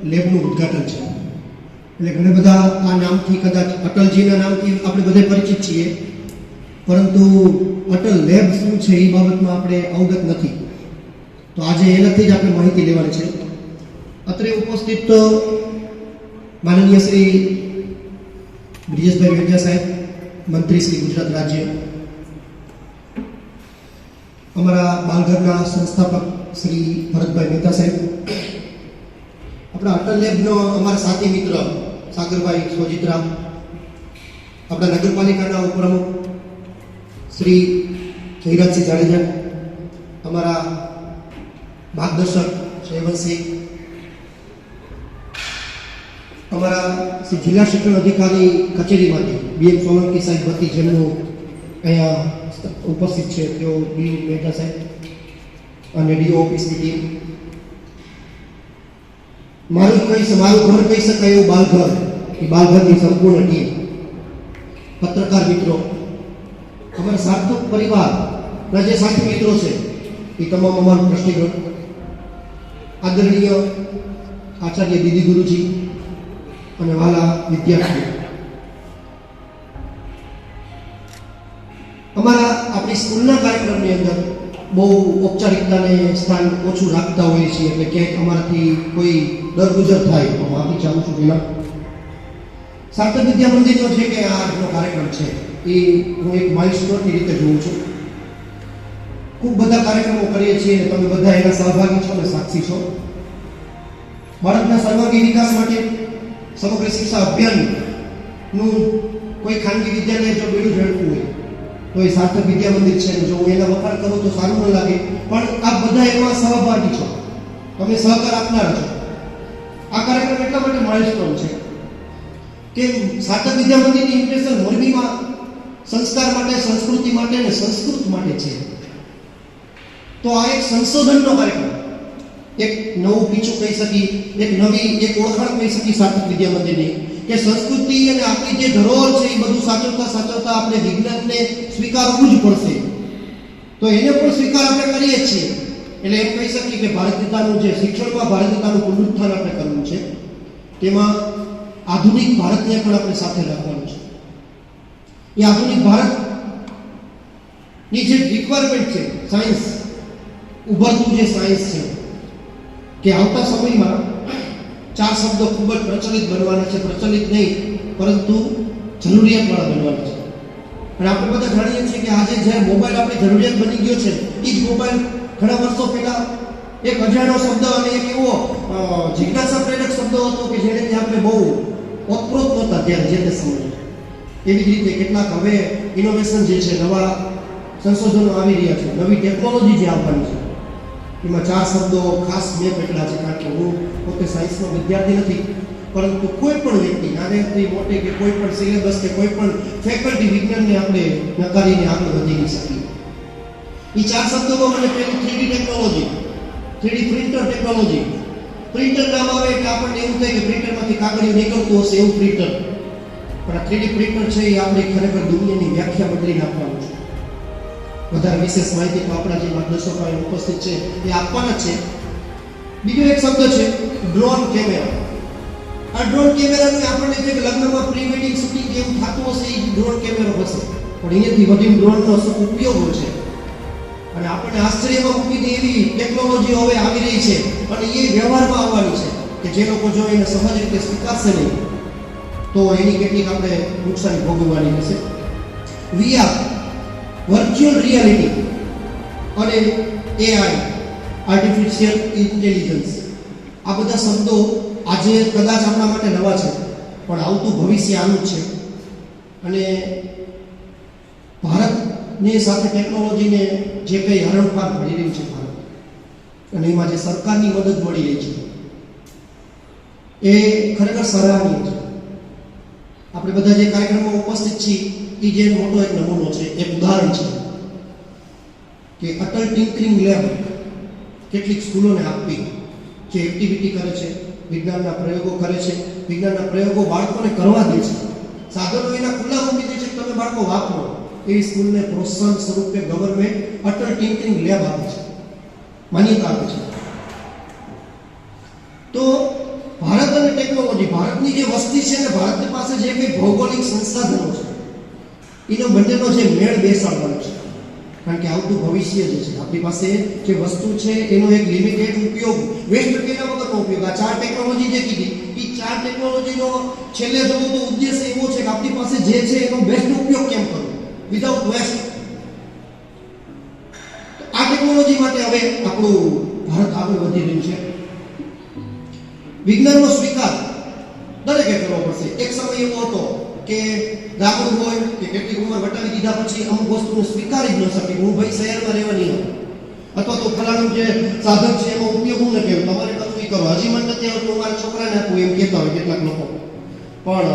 લેબનું ઉદ્ઘાટન છે એટલે ઘણા બધા આ નામથી કદાચ અટલજીના નામથી આપણે બધા પરિચિત છીએ, પરંતુ અટલ લેબ શું છે એ બાબતમાં આપણે અવગત નથી. તો આજે એનાથી જ આપણે માહિતી લેવાની છે. અત્રે ઉપસ્થિત માનનીય શ્રી બ્રિજેશભાઈ વેડિયા સાહેબ, મંત્રી શ્રી ગુજરાત રાજ્ય, અમારા બાલઘરના સંસ્થાપક શ્રી ભરતભાઈ મહેતા સાહેબ, આપણા અટલ લેબનો અમારા સાથી મિત્ર સાગરભાઈ સોજિત્રા, આપણા નગરપાલિકાના ઉપપ્રમુખ શ્રી જયરાજસિંહ જાડેજા, અમારા માર્ગદર્શક જયવંતસિંહ, અમારા શ્રી જિલ્લા શિક્ષણ અધિકારી કચેરીમાંથી બીએમ સોલંકી સાહેબ ભટ્ટી, જેમનું અહીંયા ઉપસ્થિત છે, તેઓ બી મહેતા સાહેબ અને ડીઓ ઓફિસની ટીમ, મારું ઘર કહી શકાય એવું બાલઘર, એ બાલઘરની સંપૂર્ણ ટીમ, પત્રકાર મિત્રો, અમારા સાર્થક પરિવારના જે સાથી મિત્રો છે એ તમામ અમારું ટ્રસ્ટીગણ, આદરણીય આચાર્ય દીદી ગુરુજી અને વાલા વિદ્યાર્થીઓ, અમારા આપણી સ્કૂલના કાર્યક્રમની અંદર બહુ ઔપચારિકતાને સ્થાન ઓછું રાખતા હોઈએ છીએ, એટલે ક્યાંક અમારાથી કોઈ દરગુજર થાય તો માફી ચાહું છું. પેલા સાર્થક વિદ્યા મંદિરનો છે કે આજનો કાર્યક્રમ છે એ હું એક માઇલસ્ટોનની રીતે જોઉં છું. ખૂબ બધા કાર્યક્રમો કરીએ છીએ અને તમે બધા એના સહભાગી છો અને સાક્ષી છો. બાળકના સર્વાંગી વિકાસ માટે સમગ્ર શિક્ષા અભિયાનનું કોઈ ખાનગી વિદ્યાલય જો બીડું ઝડપવું હોય તો એ સાર્થક વિદ્યા મંદિર છે. જો હું એના વખાણ કરું તો સારું ન લાગે, પણ આ બધા એમાં સહભાગી છો, તમે સહકાર આપનાર છો. આ કાર્યક્રમ એટલા માટે માઇલસ્ટોન છે કે સાર્થક વિદ્યા મંદિરની ઇમ્પ્રેશન મોરબીમાં સંસ્કાર માટે, સંસ્કૃતિ માટે અને સંસ્કૃત માટે છે. તો આ એક સંશોધનનો કાર્યક્રમ, એક નવું પીછું કહી શકી, એક નવી એક ઓળખાણ કહી શકી સાર્થક વિદ્યા મંદિરની, કે સંસ્કૃતિ અને આપણી જે ધરોહર છે એ બધું સાચવતા આપણે વિજ્ઞાનને સ્વીકારવું જ પડશે. તો એને પણ સ્વીકાર આપણે કરીએ જ છીએ. એટલે એમ કહી શકીએ કે ભારતીયતાનું જે શિક્ષણમાં ભારતીયતાનું પુનરુત્થાન આપણે કરવું છે, તેમાં આધુનિક ભારતને પણ આપણે સાથે રાખવાનું છે. એ આધુનિક ભારતની જે રિક્વાયરમેન્ટ છે, સાયન્સ ઉભરતું જે સાયન્સ છે, કે આવતા સમયમાં 4 શબ્દો ખૂબ જ પ્રચલિત બનવાના છે. પ્રચલિત નહીં પરંતુ જરૂરિયાતવાળા બનવાના છે. અને આપણે બધા જાણીએ છીએ કે આજે જ્યારે મોબાઈલ આપણી જરૂરિયાત બની ગયો છે, એ જ મોબાઈલ ઘણા વર્ષો પહેલા એક અજાણ્યો શબ્દ અને એક એવો જિજ્ઞાસા પ્રેરક શબ્દ હતો કે જેને આપણે બહુ ઓતપ્રોત નહોતા ત્યારે જે તે સમયે. એવી જ રીતે કેટલાક હવે ઇનોવેશન જે છે, નવા સંશોધનો આવી રહ્યા છે, નવી ટેકનોલોજી જે આવવાની છે, એમાં 4 શબ્દો ખાસ મેં પેટલા છે. કારણ કે હું પોતે સાયન્સનો વિદ્યાર્થી નથી, પરંતુ કોઈ પણ વ્યક્તિ નાનેથી મોટે કે કોઈ પણ સિલેબસ કે કોઈ પણ ફેકલ્ટી વિજ્ઞાનને આપણે નકારીને આગળ વધી નહીં શકીએ. એ 4 શબ્દોમાં મને પેલું 3D technology, 3D printer technology. Printer નામ આવે એટલે આપણને એવું થાય કે પ્રિન્ટરમાંથી કાગળિયું નીકળતું હશે એવું પ્રિન્ટર, પણ આ 3D પ્રિન્ટર છે એ આપણે ખરેખર દુનિયાની વ્યાખ્યા બદલી નાખવાનું છે. વધારે વિશેષ માહિતી તો આપણા જે માર્ગદર્શકો ઉપસ્થિત છે એ આપવાના છે. બીજો એક શબ્દ છે ડ્રોન કેમેરા. આ ડ્રોન કેમેરાને આપણને જે લગ્નમાં પ્રી વેડિંગ શૂટિંગ જેવું થતું હશે એ ડ્રોન કેમેરો હશે, પણ એનાથી વધુ ડ્રોનનો ઉપયોગો છે. અને આપણને આશ્ચર્યમાં મૂકી દે એવી ટેકનોલોજી હવે આવી રહી છે અને એ વ્યવહારમાં આવવાની છે. કે જે લોકો જો એને સહજ રીતે સ્વીકારશે નહીં તો એની કેટલીક આપણે નુકસાની ભોગવવાની રહેશે. VR વર્ચ્યુઅલ રિયાલિટી અને AI આર્ટિફિશિયલ ઇન્ટેલિજન્સ આ બધા શબ્દો આજે કદાચ આપણા માટે નવા છે, પણ આવતું ભવિષ્ય આનું જ છે. અને ભારતની સાથે ટેકનોલોજીને જે કંઈ હરણફાળ મળી રહ્યું છે ભારત, અને એમાં જે સરકારની મદદ મળી રહી છે એ ખરેખર સરાહનીય છે. આપણે બધા જે કાર્યક્રમમાં ઉપસ્થિત છીએ એ જે મોટો એક નમૂનો છે, એક ઉદાહરણ છે કે અટલ ટિંકરિંગ લેબ કેટલીક સ્કૂલોને આપવી, જે એક્ટિવિટી કરે છે, વિજ્ઞાનના પ્રયોગો કરે છે, વિજ્ઞાનના પ્રયોગો બાળકોને કરવા દે છે, સાધનો એના ખુલ્લા મૂકી દે છે કે તમે બાળકો વાપરો. એ સ્કૂલને પ્રોત્સાહન સ્વરૂપે ગવર્મેન્ટ અટલ ટિંકરિંગ લેબ આપે છે, માન્યતા આપે છે. તો ભારત અને ટેકનોલોજી, ભારતની જે વસ્તી છે ને ભારતની પાસે જે કંઈ ભૌગોલિક સંસાધનો છે એનો બંનેનો જે મેળ બેસાડવાનો છે. કારણ કે આવતું ભવિષ્ય જે છે, આપણી પાસે જે વસ્તુ છે એનો એક લિમિટેડ ઉપયોગ, વેસ્ટ કર્યા વગરનો ઉપયોગ. આ 4 ટેકનોલોજી જે કીધી એ 4 ટેકનોલોજીનો છેલ્લે જોવો તો ઉદ્દેશ એવો છે કે આપણી પાસે જે છે એનો બેસ્ટ ઉપયોગ કેમ કરવો વિધાઉટ વેસ્ટ. આ ટેકનોલોજી માટે હવે આપણું ભારત આગળ વધી રહ્યું છે. વિજ્ઞાનનો સ્વીકાર દરેકે કરવો પડશે. એક સમય એવો હતો કે ગામડું હોય કે કેટલીક ઉંમર વટાવી દીધા પછી અમુક વસ્તુને સ્વીકારી જ ન શકે. હું ભાઈ શહેરમાં રહેવાની હોય અથવા તો ફલાણું જે સાધન છે એનો ઉપયોગ હું ન કરું, તમારે કરવું એ કરો. હજી મને નથી આવતું, મારા છોકરાને આપવું એમ કહેતા હોય કેટલાક લોકો. પણ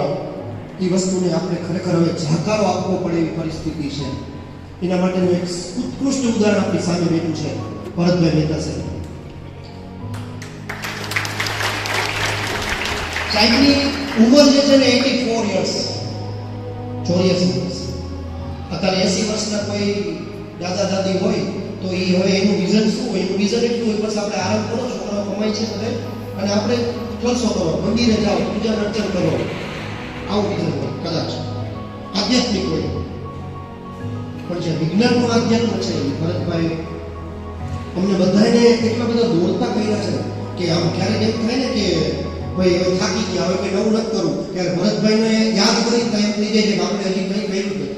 એ વસ્તુને આપણે ખરેખર હવે જાકારો આપવો પડે એવી પરિસ્થિતિ છે. એના માટેનું એક ઉત્કૃષ્ટ ઉદાહરણ આપણી સામે બેઠું છે ભરતભાઈ મહેતા સાહેબ. સાહેબની ઉંમર જે છે ને 84 યર્સ, 84 વર્ષ. અત્યારે 80 વર્ષના કોઈ દાદા દાદી હોય તો એ હવે એનું વિઝન શું હોય? એનું વિઝન એટલું હોય, બસ આપણે આરામ કરો, છોકરાઓ કમાય છે કરે અને આપણે જલસો કરો, મંદિરે જાઓ, પૂજા અર્ચન કરો, આવું વિઝન હોય કદાચ, આધ્યાત્મિક હોય. પણ જે વિજ્ઞાનનું આધ્યાત્મ છે ભરતભાઈ અમને બધાને એટલા બધા દોડતા કર્યા છે કે આમ ક્યારેક એમ થાય ને કે ભાઈ હવે થાકી ગયા, હવે કંઈ નવું નથી કરવું, ત્યારે ભરતભાઈને યાદ કરી તો એમ થઈ જાય કે આપણે હજી કંઈ કર્યું નથી.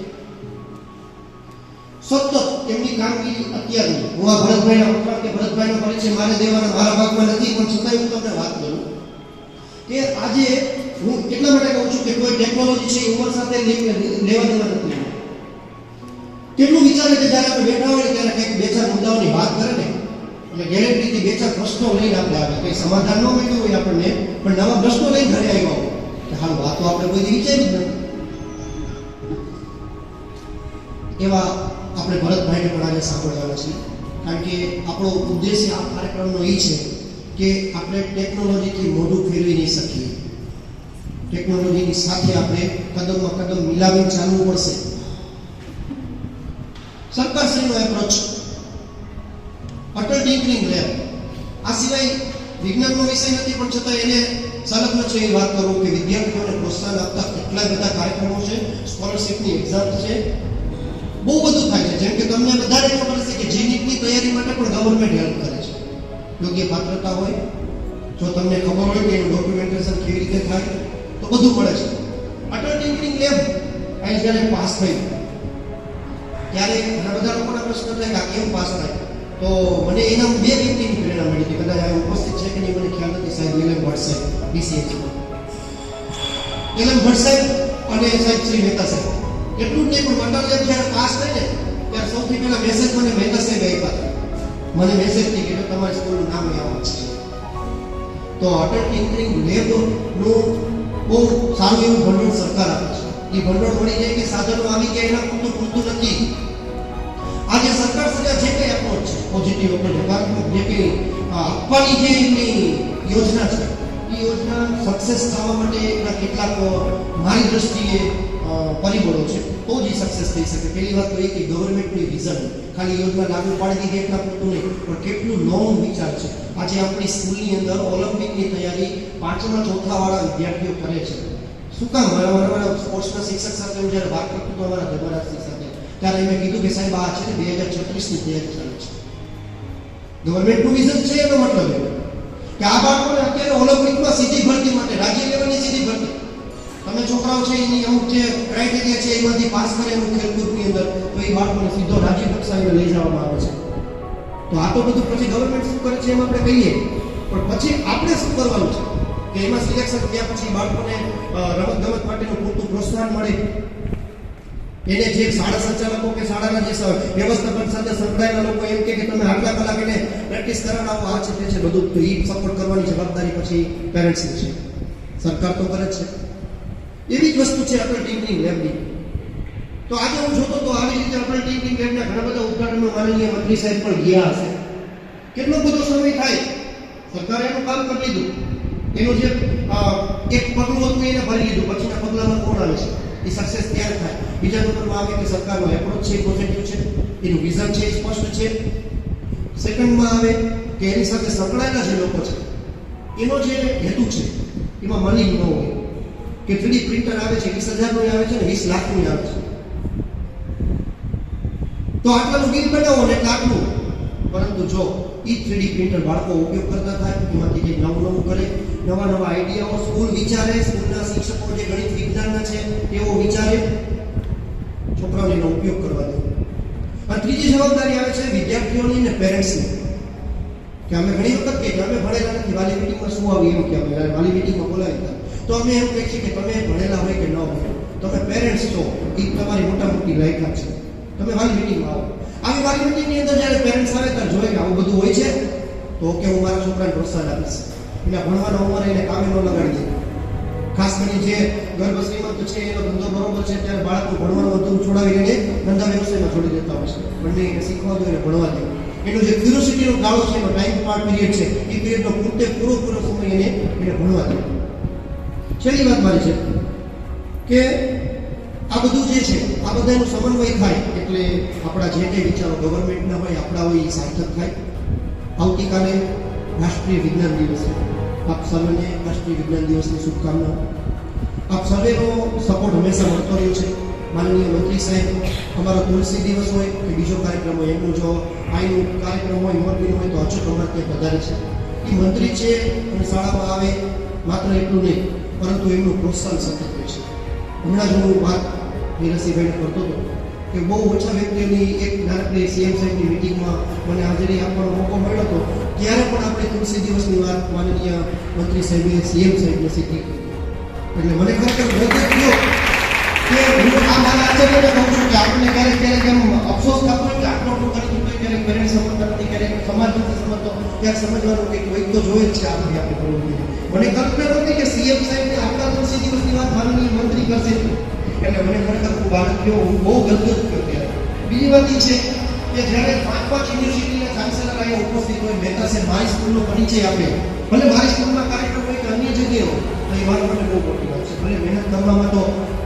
સતત એમની કામગીરી અત્યારની, હું આ ભરતભાઈના વખાણ કે ભરતભાઈનો પરિચય મારે દેવાના મારા ભાગમાં નથી, પણ છતાંય હું તમને વાત કરું કે આજે હું એટલા માટે કહું છું કે કોઈ ટેકનોલોજી છે ઉંમર સાથે લેવા દેવા નથી. કેટલું વિચારે કે જ્યારે આપણે બેઠા હોય ત્યારે કંઈક 2-4 મુદ્દાઓની વાત કરે ને એટલે ગેરંટીથી 2-4 પ્રશ્નો લઈને આપણે આવે, કંઈ સમાધાન ન મળ્યું હોય આપણને, પણ નવા પ્રશ્નો લઈને ઘરે આવ્યા હોય કે હાલ વાતો આપણે કોઈ વિચારી જ નથી. એવા આપણે ભરતભાઈને પણ આજે સાંભળવાના છીએ. કારણ કે આપણો ઉદ્દેશ્ય આ કાર્યક્રમનો એ છે કે આપણે ટેકનોલોજીથી મોઢું ફેરવી નહીં શકીએ. ટેકનોલોજીની સાથે આપણે કદમમાં કદમ મિલાવીને ચાલવું પડશે. સરકારશ્રીનો એપ્રોચ અટલ ટિંકરિંગ લેબ, આ સિવાય વિજ્ઞાનનો વિષય નથી પણ છતાં એને સંલગ્ન છે એ વાત કરું કે વિદ્યાર્થીઓને પ્રોત્સાહન આપતા કેટલા બધા કાર્યક્રમો છે, સ્કોલરશિપની એક્ઝામ છે, બહુ બધું થાય છે. જેમ કે તમને બધાને ખબર છે કે જીનીટની તૈયારી માટે પણ ગવર્મેન્ટ હેલ્પ કરે છે. યોગ્ય પાત્રતા હોય, જો તમને ખબર હોય કે એનું ડોક્યુમેન્ટેશન કેવી રીતે થાય તો બધું મળે છે. અટલ ટિંકરિંગ લેબ અહીં જ્યારે પાસ થઈ ત્યારે ઘણા બધા લોકોના પ્રશ્ન થાય કે આ કેમ પાસ થાય, તો મને એના 2 વ્યક્તિની પ્રેરણા મળી હતી. કદાચ આ ઉપસ્થિત છે કે નહીં મને ખ્યાલ નથી. સાહેબ એલએમ ભટ્ટ સાહેબ BCA એલએમ ભટ્ટ સાહેબ અને સાહેબ શ્રી મહેતા સાહેબ. એટલું જ નહીં પણ અટલ લેબ જ્યારે પાસ થઈ ને ત્યારે સૌથી પહેલા મેસેજ મને મહેતા સાહેબ આપ્યા હતા. મને મેસેજ થી કે તમારી સ્કૂલનું નામ આવવાનું છે. તો અટલ ટિંકરિંગ લેબનું બહુ સારું એવું ભંડોળ સરકાર આપે છે. એ ભંડોળ મળી જાય કે સાધનો આવી ગયા એના પૂરતું નથી. આજે સરકાર સજા જે કંઈ એપ્રોચ છે પોઝિટિવ એપ્રોચ, હકારાત્મક જે કંઈ આપવાની જે એમની યોજના છે એ યોજના સક્સેસ થવા માટેના કેટલાક મારી દ્રષ્ટિએ પરિબળો છે તો જ એ સક્સેસ થઈ શકે. પહેલી વાત તો એ કે ગવર્મેન્ટની વિઝન ખાલી યોજના લાગુ પાડી દીધી એટલા પૂરતું નહીં, પણ કેટલું લોંગ વિચાર છે. આજે આપણી સ્કૂલની અંદર ઓલિમ્પિકની તૈયારી 5મા 4થા વાળા વિદ્યાર્થીઓ કરે છે. શું કામ? મારા સ્પોર્ટ્સના શિક્ષક સાથે હું જ્યારે વાત કરતો હતો અમારા ધર્મરાજસિંહ સાથે, ત્યારે મેં કીધું કે સાહેબ આ છે ને 2036ની તૈયારી ચાલે છે. ગવર્મેન્ટનું વિઝન છે એનો મતલબ કે આ બાળકોને અત્યારે ઓલિમ્પિકમાં સીધી ભરતી માટે રાજ્ય લેવલની સીધી ભરતી તમે છોકરાઓ છે એની અમુક જે ક્રાઇટેરિયા છે એમાંથી પાસ કરે એનું ખેલકૂદની અંદર તો એ બાળકોને સીધો રાજ્ય કક્ષાએ લઈ જવામાં આવે છે. તો આ તો બધું પછી ગવર્મેન્ટ શું કરે છે એમ આપણે કહીએ, પણ પછી આપણે શું કરવાનું છે કે એમાં સિલેક્શન થયા પછી બાળકોને રમત ગમત માટેનું પૂરતું પ્રોત્સાહન મળે. એને જે શાળા સંચાલકો કે શાળાના જે વ્યવસ્થાપન સાથે સંકળાયેલા લોકો એમ કે તમે આટલા કલાક એને પ્રેક્ટિસ કરાવડાવો, આ છે તે છે બધું, તો એ સપોર્ટ કરવાની જવાબદારી પછી પેરેન્ટ્સની છે. સરકાર તો કરે જ છે. એવી જ વસ્તુ છે અટલ ટિંકરિંગ લેબની. તો આજે હું જોતો તો આવી રીતે અટલ ટિંકરિંગ લેબના ઘણા બધા ઉદ્ઘાટનો માનનીય મંત્રી સાહેબ પણ ગયા હશે. કેટલો બધો સમય થાય, સરકારે એનું કામ કરી લીધું, એનું જે એક પગલું હતું એને ભરી લીધું, પછીના પગલામાં કોણ આવે છે એ સક્સેસ ત્યારે થાય. બીજા નંબરમાં આવે કે સરકારનો એપ્રોચ છે પોઝિટિવ છે, એનું વિઝન છે સ્પષ્ટ છે. સેકન્ડમાં આવે કે એની સાથે સંકળાયેલા જે લોકો છે એનો જે હેતુ છે એમાં મની ન હોય કે 3D પ્રિન્ટર આવે છે 20,000નું આવે છે ને 20 લાખનું આવે છે, તો આટલાનું બિલ બનાવો ને લાખનું, પરંતુ જો એ 3D પ્રિન્ટર બાળકો ઉપયોગ કરતા થાય, એમાંથી કંઈક નવું કરે, નવા આઈડિયાઓ સ્કૂલ વિચારે, સ્કૂલના શિક્ષકો જે ગણિત વિજ્ઞાનના છે તેઓ વિચારે, છોકરાઓને એનો ઉપયોગ કરવા દે. અને ત્રીજી જવાબદારી આવે છે વિદ્યાર્થીઓની અને પેરેન્ટ્સની, કે અમે ઘણી વખત કહીએ કે અમે ભણેલા નથી, વાલી મીટિંગમાં શું આવી એમ કે અમે વાલી મીટિંગમાં બોલાવી તો અમે એમ કહીએ છીએ કે તમે ભણેલા હોય કે ન હોય, તમે પેરેન્ટ્સ છો, એ તમારી મોટી લાયકાત છે, તમે વાલી મીટિંગમાં આવો. આવી વાલી મીટિંગની અંદર જ્યારે પેરેન્ટ્સ આવે ત્યારે જોઈએ કે આવું બધું હોય છે, તો કે હું મારા છોકરાને પ્રોત્સાહન આપીશ, એટલે ભણવાનો ઉંમરે એને કામે ન લગાડી દે. ખાસ કરીને જે ગર્ભ શ્રીમંત છે એનો ધંધો બરોબર છે ત્યારે બાળકનું ભણવાનું બધું છોડાવીને ધંધા વ્યવસાયમાં છોડી દેતા હોય છે. બંને એને શીખવા દો, એને ભણવા દો. એનો જે ક્યુરિયોસિટીનો ગાળો છે, એનો ટાઈમ પાર્ટ પીરિયડ છે, એ પીરિયડનો પૂરો સમય એને ભણવા દો. છેલ્લી વાત મારી છે કે આ બધું જે છે આ બધાનું સમન્વય થાય એટલે આપણા જે કંઈ વિચારો ગવર્મેન્ટના હોય આપણા હોય એ સાર્થક થાય. આવતીકાલે રાષ્ટ્રીય વિજ્ઞાન દિવસ છે. આપ સર્વેને રાષ્ટ્રીય વિજ્ઞાન દિવસની શુભકામનાઓ. આપ સર્વેનો સપોર્ટ હંમેશા મળતો રહ્યો છે. માનનીય મંત્રી સાહેબ, અમારો તુલસી દિવસ હોય કે બીજો કાર્યક્રમ હોય, એમનું જો આઈનું કાર્યક્રમ હોય, મોરબીનું હોય તો અચૂક અમારે ત્યાં પધારે છે. એ મંત્રી છે અને શાળામાં આવે માત્ર એટલું નહીં, પરંતુ એમનું પ્રોત્સાહન સતત હોય છે. હમણાં જ હું વાત નિરસિંહભાઈને કરતો હતો કે બહુ ઓછા વ્યક્તિઓની એક નાનકડી સીએમ સાહેબની મિટિંગમાં મને હાજરી આપવાનો મોકો મળ્યો હતો, ત્યારે પણ આપણે તુલસી દિવસની વાત માનનીય મંત્રી સાહેબે સીએમ સાહેબને શીખી. એટલે મને ખરેખર બોધ થયો કે હું આ મારા આચાર્યને કહું છું કે આપણને ક્યારેક એમ અફસોસ થતો હોય કે આટલું કરી ચૂક્યો, ક્યારેક પેરેન્ટ્સ સમજતા નથી, ક્યારેક સમાજ નથી સમજતો, ત્યારે સમજવાનું કે કોઈક તો જોઈએ જ છે આ બધી આપણે કરવું. મને કલ્પના નહોતી કે સીએમ સાહેબને આપણા તુલસી દિવસની વાત માનનીય મંત્રી કરશે, એટલે મને ખરેખર ખૂબ આનંદ થયો, હું બહુ ગદગદ થયો ત્યારે. બીજી વાત એ છે કે જ્યારે 5 યુનિવર્સિટીના ચાન્સેલર અહીંયા ઉપસ્થિત હોય, મહેતા સાહેબ મારી સ્કૂલનો પરિચય આપે, ભલે મારી સ્કૂલમાં કાર્યક્રમ હોય કે અન્ય જગ્યાએ હોય, તો એ મારા માટે બહુ મોટી વાત છે. ભલે મહેનત કરવામાં તો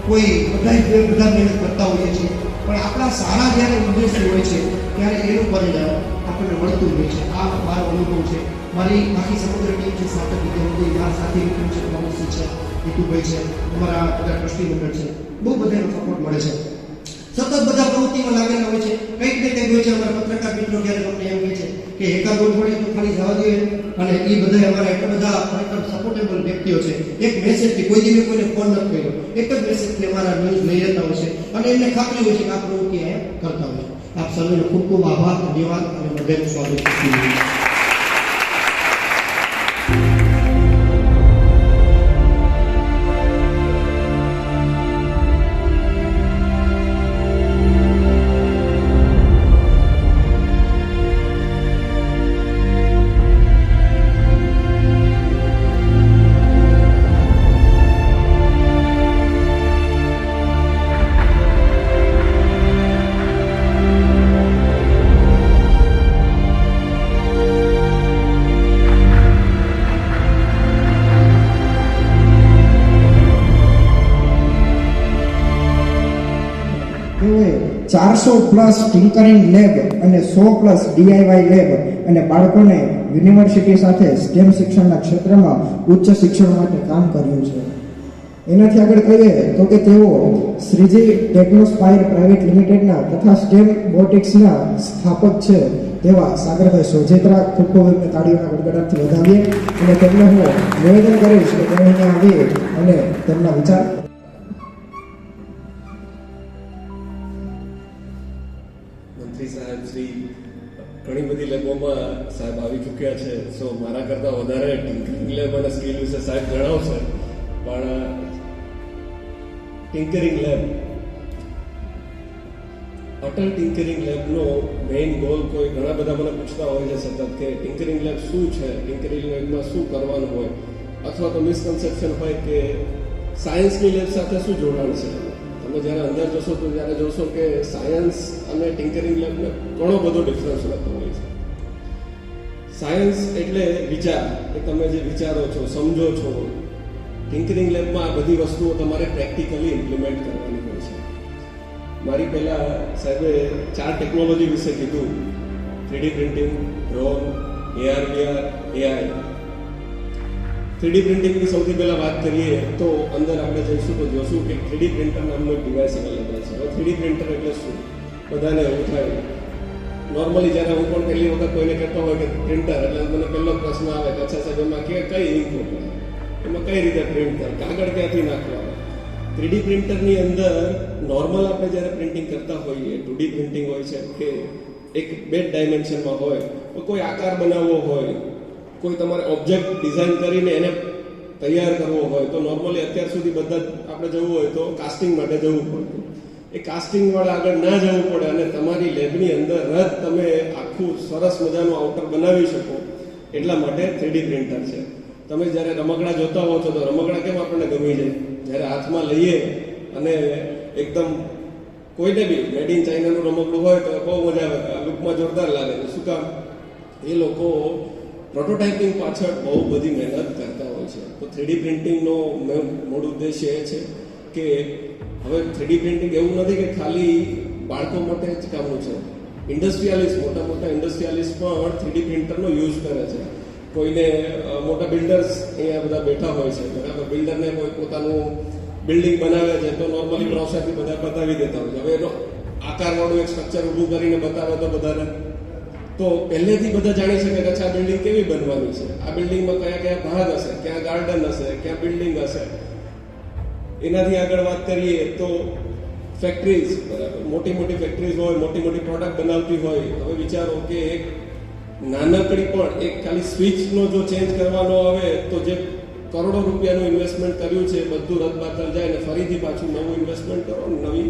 કોઈ બધા મહેનત કરતા હોઈએ છીએ, પણ આપણા સારા જ્યારે ઉદ્દેશ્ય હોય છે ત્યારે એનું પરિણામ આપણને મળતું હોય છે. આ મારો અનુભવ છે. મારી આખી સમગ્ર ટીમ છે, સ્નાતક વિદ્યાર્થી, મારા સાથી મિત્રો છે, પ્રમોદસિંહ છે, હિતુભાઈ છે, અમારા બધા ટ્રસ્ટી મંડળ છે, બહુ બધાનો સપોર્ટ મળે છે. સતત બધા પ્રવૃત્તિમાં લાગેલા હોય છે, કંઈક ને કંઈક હોય છે. અમારા પત્રકાર મિત્રો જ્યારે તમને એમ કહે છે કે એકાદોડ પડે તો ખાલી જવા દઈએ, અને એ બધા અમારા એટલા બધા ખરેખર સપોર્ટેબલ વ્યક્તિઓ છે. એક મેસેજથી કોઈ દિવસ કોઈને ફોન નથી કર્યો, એક જ મેસેજથી અમારા ન્યૂઝ લઈ રહેતા હોય છે, અને એમને ખાતરી હોય છે કે આ પ્રવૃત્તિ અહીંયા કરતા હોય છે. આપ સર્વેનો ખૂબ ખૂબ આભાર, ધન્યવાદ અને બધાનું સ્વાગત છે. તેઓએ 400+ ટિંકરિંગ લેબ અને 100+ DIY લેબ અને બાળકોને યુનિવર્સિટી સાથે સ્ટેમ શિક્ષણના ક્ષેત્રમાં ઉચ્ચ શિક્ષણ માટે કામ કર્યું છે. એનાથી આગળ કહીએ તો કે તેઓ શ્રીજી ટેકનોસ્પાયર પ્રાઇવેટ લિમિટેડના તથા સ્ટેમ બોટિક્સના સ્થાપક છે તેવા સાગરભાઈ સોજેત્રા. ખૂબ ખૂબ એમને તાળીઓના ગડગડાટથી વધાવીએ અને તેમને હું નિવેદન કરીશ કે તેઓ અહીંયા આવી અને તેમના વિચાર. મંત્રી સાહેબ શ્રી ઘણી બધી લેબોમાં સાહેબ આવી ચૂક્યા છે. સો મારા કરતાં વધારે ટિંકરિંગ લેબ અને સ્કિલ વિશે સાહેબ જણાવશે. પણ ટિંકરિંગ લેબ, અટલ ટિંકરિંગ લેબનો મેઇન ગોલ કોઈ ઘણા બધા મને પૂછતા હોય છે સતત કે ટિંકરિંગ લેબ શું છે, ટિંકરિંગ લેબમાં શું કરવાનું હોય, અથવા તો મિસકન્સેપ્શન હોય કે સાયન્સની લેબ સાથે શું જોડાણ છે. તમે જ્યારે અંદર જશો તો ત્યારે જોશો કે સાયન્સ અને ટિંકરિંગ લેબને ઘણો બધો ડિફરન્સ રહેતો હોય છે. સાયન્સ એટલે વિચાર, કે તમે જે વિચારો છો, સમજો છો. ટિંકરિંગ લેબમાં આ બધી વસ્તુઓ તમારે પ્રેક્ટિકલી ઇમ્પ્લિમેન્ટ કરવાની હોય છે. મારી પહેલાં સાહેબે 4 ટેકનોલોજી વિશે કીધું: 3D printing, drone, AR, VR, AI. 3D પ્રિન્ટિંગની સૌથી પહેલાં વાત કરીએ તો અંદર આપણે જઈશું તો જોશું કે 3D પ્રિન્ટર નામનો એક ડિવાઇસ અવેલેબલ છે. હવે 3D પ્રિન્ટર એટલે શું? બધાને એવું થાય. નોર્મલી જ્યારે હું પણ પહેલી વખત કોઈને કહેતો હોય કે પ્રિન્ટર, એટલે મને પહેલો પ્રશ્ન આવે કે અચ્છા સાહેબ એમાં કઈ ઇંક વપરાય, એમાં કઈ રીતે પ્રિન્ટ થાય, કાગળ ક્યાંથી નાખવા. 3D પ્રિન્ટરની અંદર નોર્મલ આપણે જ્યારે પ્રિન્ટિંગ કરતા હોઈએ, 2D પ્રિન્ટિંગ હોય છે કે એક 2 ડાયમેન્શનમાં હોય, તો કોઈ આકાર બનાવવો હોય, કોઈ તમારે ઓબ્જેક્ટ ડિઝાઇન કરીને એને તૈયાર કરવો હોય, તો નોર્મલી અત્યાર સુધી બધા આપણે જવું હોય તો કાસ્ટિંગ માટે જવું પડતું. એ કાસ્ટિંગવાળા આગળ ના જવું પડે અને તમારી લેબની અંદર જ તમે આખું સરસ મજાનું આઉટર બનાવી શકો એટલા માટે 3D પ્રિન્ટર છે. તમે જ્યારે રમકડા જોતા હો છો તો રમકડા કેમ આપણને ગમી જાય? જ્યારે હાથમાં લઈએ અને એકદમ કોઈને બી મેડ ઇન ચાઇનાનું રમકડું હોય તો બહુ મજા આવે, લુકમાં જોરદાર લાગે. શું કામ? એ લોકો પ્રોટોટાઇપિંગ પાછળ બહુ બધી મહેનત કરતા હોય છે. તો 3D પ્રિન્ટિંગનો મૂળ ઉદ્દેશ્ય એ છે કે હવે 3D પ્રિન્ટિંગ એવું નથી કે ખાલી બાળકો માટે જ કામનું છે. ઇન્ડસ્ટ્રીયાલિસ્ટ, મોટા મોટા ઇન્ડસ્ટ્રીયાલિસ્ટ પણ 3D પ્રિન્ટરનો યુઝ કરે છે. કોઈને મોટા બિલ્ડર્સ અહીંયા બધા બેઠા હોય છે, બરાબર. બિલ્ડરને કોઈ પોતાનું બિલ્ડિંગ બનાવે છે તો નોર્મલી બ્રાઉઝરથી બધા બતાવી દેતા હોય છે. હવે એનો આકારવાળું એક સ્ટ્રક્ચર ઊભું કરીને બતાવે તો બધાને તો પહેલેથી બધા જાણી શકે કે આ બિલ્ડિંગ કેવી બનવાની છે, આ બિલ્ડિંગમાં કયા કયા ભાગ હશે, ક્યાં ગાર્ડન હશે, ક્યાં બિલ્ડિંગ હશે. એનાથી આગળ વાત કરીએ તો ફેક્ટરીઝ, બરાબર. મોટી મોટી ફેક્ટરીઝ હોય, મોટી મોટી પ્રોડક્ટ બનાવતી હોય. હવે વિચારો કે એક નાનકડી પણ એક ખાલી સ્વિચનો જો ચેન્જ કરવાનો આવે તો જે કરોડો રૂપિયાનું ઇન્વેસ્ટમેન્ટ કર્યું છે બધું રદબાતલ જાય ને ફરીથી પાછું નવું ઇન્વેસ્ટમેન્ટ કરો, નવી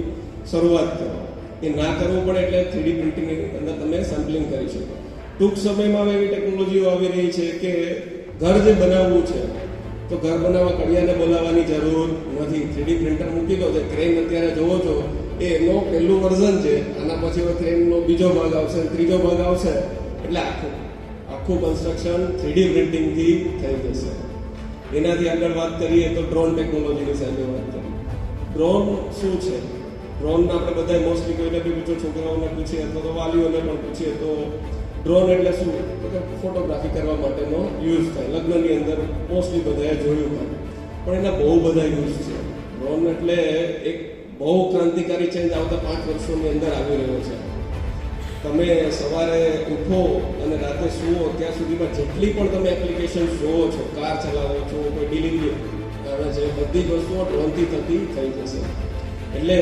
શરૂઆત કરો. એ ના કરવું પડે એટલે 3D પ્રિન્ટિંગની અંદર તમે સેમ્પલિંગ કરી શકો. ટૂંક સમયમાં એવી ટેકનોલોજીઓ આવી રહી છે કે ઘર જે બનાવવું છે તો ઘર બનાવવા કડિયાને બોલાવવાની જરૂર નથી. 3D પ્રિન્ટર મૂકી દો. જે ક્રેન અત્યારે જોવો છો એનો પહેલું વર્ઝન છે. આના પછી હવે ક્રેનનો બીજો ભાગ આવશે, ત્રીજો ભાગ આવશે, એટલે આખું કન્સ્ટ્રક્શન 3D પ્રિન્ટિંગથી થઈ જશે. એનાથી આગળ વાત કરીએ તો ડ્રોન ટેકનોલોજીની સાથે વાત કરીએ. ડ્રોન શું છે? ડ્રોનના આપણે બધા મોસ્ટલી કોઈને બી પૂછો, છોકરાઓને પૂછીએ અથવા તો વાલીઓને પણ પૂછીએ તો ડ્રોન એટલે શું? તો કે ફોટોગ્રાફી કરવા માટેનો યુઝ થાય. લગ્નની અંદર મોસ્ટલી બધાએ જોયું હોય, પણ એના બહુ બધા યુઝ છે. ડ્રોન એટલે એક બહુ ક્રાંતિકારી ચેન્જ આવતા 5 વર્ષોની અંદર આવી રહ્યો છે. તમે સવારે ઉઠો અને રાતે સુવો ત્યાં સુધીમાં જેટલી પણ તમે એપ્લિકેશન જોવો છો, કાર ચલાવો છો, કોઈ ડિલિવરી કરે છે, બધી જ વસ્તુઓ ડ્રોનથી થતી થઈ જશે. એટલે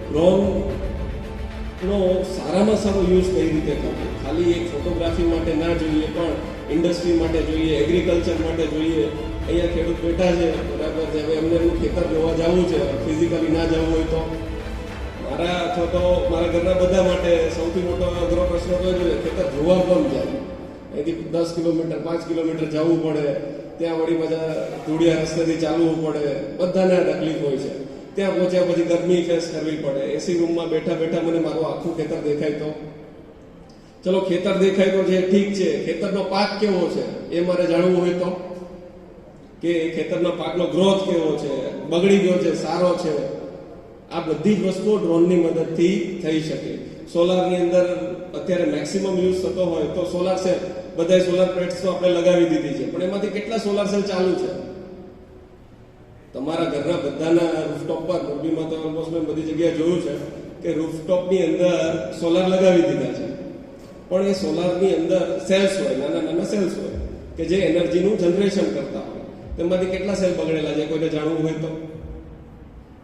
ડ્રોનનો સારામાં સારો યુઝ કઈ રીતે કરવો? ખાલી એક ફોટોગ્રાફી માટે ના જોઈએ, પણ ઇન્ડસ્ટ્રી માટે જોઈએ, એગ્રીકલ્ચર માટે જોઈએ. અહીંયા ખેડૂત બેઠા છે, બરાબર છે. હવે એમને એમનું ખેતર જોવા જવું છે, ફિઝિકલી ના જવું હોય તો મારા અથવા તો મારા ઘરના બધા માટે સૌથી મોટો અઘરો પ્રશ્ન તો એ જોઈએ ખેતર જોવા પણ જાય. અહીંથી 10 કિલોમીટર 5 કિલોમીટર જવું પડે, ત્યાં વળી પાછા ધૂળિયા રસ્તેથી ચાલવું પડે, બધાને આ તકલીફ હોય છે. ત્યાં પહોંચ્યા પછી ગરમી ફેસ કરવી પડે. એસી રૂમમાં બેઠા બેઠા મને મારું આખું ખેતર દેખાય તો ચલો, ખેતર દેખાય તો છે, ઠીક છે. ખેતરનો પાક કેવો છે એ મારે જાણવું હોય તો, કે ખેતરના પાકનો ગ્રોથ કેવો છે, બગડી ગયો છે, સારો છે, આ બધી જ વસ્તુઓ ડ્રોનની મદદથી થઈ શકે. સોલારની અંદર અત્યારે મેક્સિમમ યુઝ થતો હોય તો સોલાર સેલ, બધા સોલાર પ્લેટ્સ તો આપણે લગાવી દીધી છે, પણ એમાંથી કેટલા સોલાર સેલ ચાલુ છે? તમારા ઘરના બધાના રૂફટોપ પર, મોરબીમાં તો ઓલમોસ્ટ મેં બધી જગ્યાએ જોયું છે કે રૂફટોપની અંદર સોલાર લગાવી દીધા છે, પણ એ સોલારની અંદર સેલ્સ હોય, નાના નાના સેલ્સ હોય કે જે એનર્જીનું જનરેશન કરતા હોય. તેમાંથી કેટલા સેલ બગડેલા છે કોઈને જાણવું હોય તો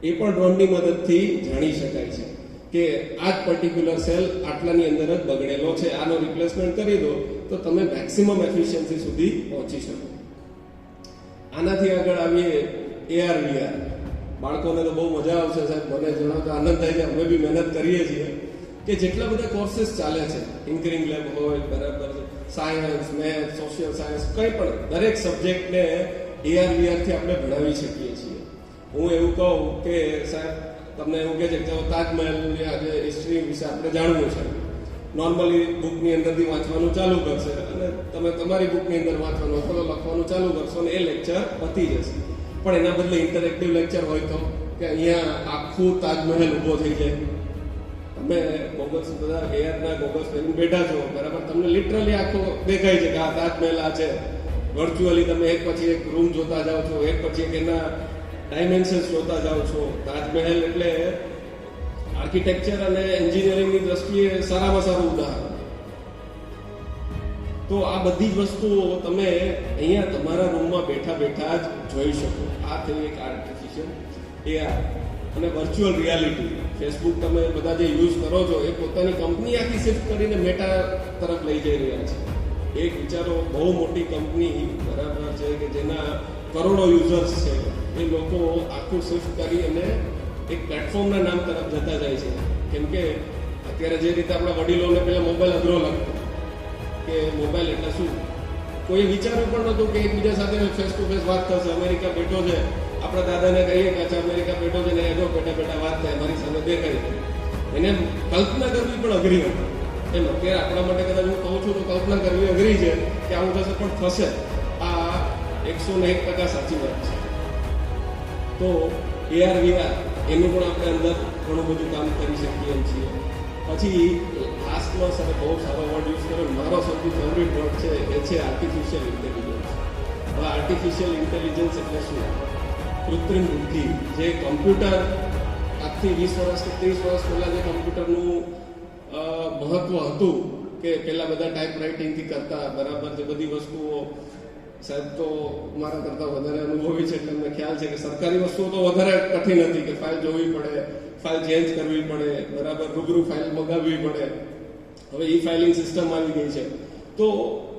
એ પણ ડ્રોનની મદદથી જાણી શકાય છે કે આ જ પર્ટિક્યુલર સેલ આટલાની અંદર જ બગડેલો છે, આનો રિપ્લેસમેન્ટ કરી દો તો તમે મેક્સિમમ એફિશિયન્સી સુધી પહોંચી શકો. આનાથી આગળ આવીએ AR VR. બાળકોને તો બહુ મજા આવશે સાહેબ, મને જણાવતા આનંદ થાય છે, અમે બી મહેનત કરીએ છીએ કે જેટલા બધા કોર્सेस ચાલે છે, ટિંકરિંગ લેબ હોય, બરાબર છે, સાયન્સ, મેથ, સોશિયલ સાયન્સ, કંઈ પણ દરેક સબ્જેક્ટને AR VR થી આપણે ભણાવી શકીએ છીએ. હું એવું કહું કે સાહેબ તમને એવું કહે છે કે તાજમહેલની આજે હિસ્ટ્રી વિશે આપણે જાણવું છે, નોર્મલી બુકની અંદરથી વાંચવાનું ચાલુ કરશે અને તમે તમારી બુકની અંદર વાંચવાનું અથવા લખવાનું ચાલુ કરશો અને એ લેક્ચર પતી જશે. પણ એના બદલે ઇન્ટરેક્ટિવ લેક્ચર હોય તો કે અહીંયા આખું તાજમહેલ ઊભો થઈ જાય, તમે ગોગલ્સ બધા ARના ગોગલ્સ પહેરીને બેઠા છો, બરાબર, તમને લિટરલી આખો દેખાય છે કે આ તાજમહેલ આ છે. વર્ચ્યુઅલી તમે એક પછી એક રૂમ જોતા જાઓ છો, એક પછી એક એના ડાયમેન્શન્સ જોતા જાઓ છો. તાજમહેલ એટલે આર્કિટેક્ચર અને એન્જિનિયરિંગની દ્રષ્ટિએ સારામાં સારું ઉદાહરણ. તો આ બધી જ વસ્તુઓ તમે અહીંયા તમારા રૂમમાં બેઠા બેઠા જ જોઈ શકો. આ થઈ એક આર્ટિફિશિયલ AR અને વર્ચ્યુઅલ રિયાલિટી. ફેસબુક તમે બધા જે યુઝ કરો છો એ પોતાની કંપની આખી શિફ્ટ કરીને મેટા તરફ લઈ જઈ રહ્યા છે. એક વિચારો બહુ મોટી કંપની, બરાબર છે, કે જેના કરોડો યુઝર્સ છે, એ લોકો આખું શિફ્ટ કરી અને એક પ્લેટફોર્મના નામ તરફ જતા જાય છે. કેમ કે અત્યારે જે રીતે આપણા વડીલોને પહેલા મોબાઈલ અઘરો લાગતો કે મોબાઈલ એટલે શું, કોઈ વિચાર્યું પણ નહોતું કે એકબીજા સાથે ફેસ ટુ ફેસ વાત કરશે. અમેરિકા બેઠો છે, આપણા દાદાને કહીએ કે અચ્છા અમેરિકા બેઠો છે ને એનો બેઠા બેઠા વાત થાય, મારી સામે દેખાય, એને કલ્પના કરવી પણ અઘરી હતી. એમ અત્યારે આપણા માટે કદાચ હું કહું છું તો કલ્પના કરવી અઘરી છે કે આવું થશે, પણ થશે. આ 101% સાચી વાત છે. તો AR VR એનું પણ આપણે અંદર ઘણું બધું કામ કરી શકીએ છીએ. પછી લાસ્ટમાં સર બહુ સારો વર્ડ યુઝ કર્યો, મારો સૌથી ફેવરિટ વર્ડ છે, એ છે આર્ટિફિશિયલ ઇન્ટેલિજન્સ. હવે આર્ટિફિશિયલ ઇન્ટેલિજન્સ એટલે શું? કૃત્રિમ બુદ્ધિ. જે કમ્પ્યુટર આજથી 20 વર્ષ કે 30 વર્ષ પહેલાં જે કમ્પ્યુટરનું મહત્વ હતું કે પહેલાં બધા ટાઈપ રાઇટિંગથી કરતા, બરાબર, જે બધી વસ્તુઓ સાહેબ તો મારા કરતાં વધારે અનુભવી છે એટલે અમને ખ્યાલ છે કે સરકારી વસ્તુઓ તો વધારે કઠિન હતી કે ફાઇલ જોવી પડે, ફાઇલ ચેન્જ કરવી પડે, બરાબર, રૂબરૂ ફાઇલ મગાવવી પડે. હવે ઈ ફાઇલિંગ સિસ્ટમ આવી ગઈ છે. તો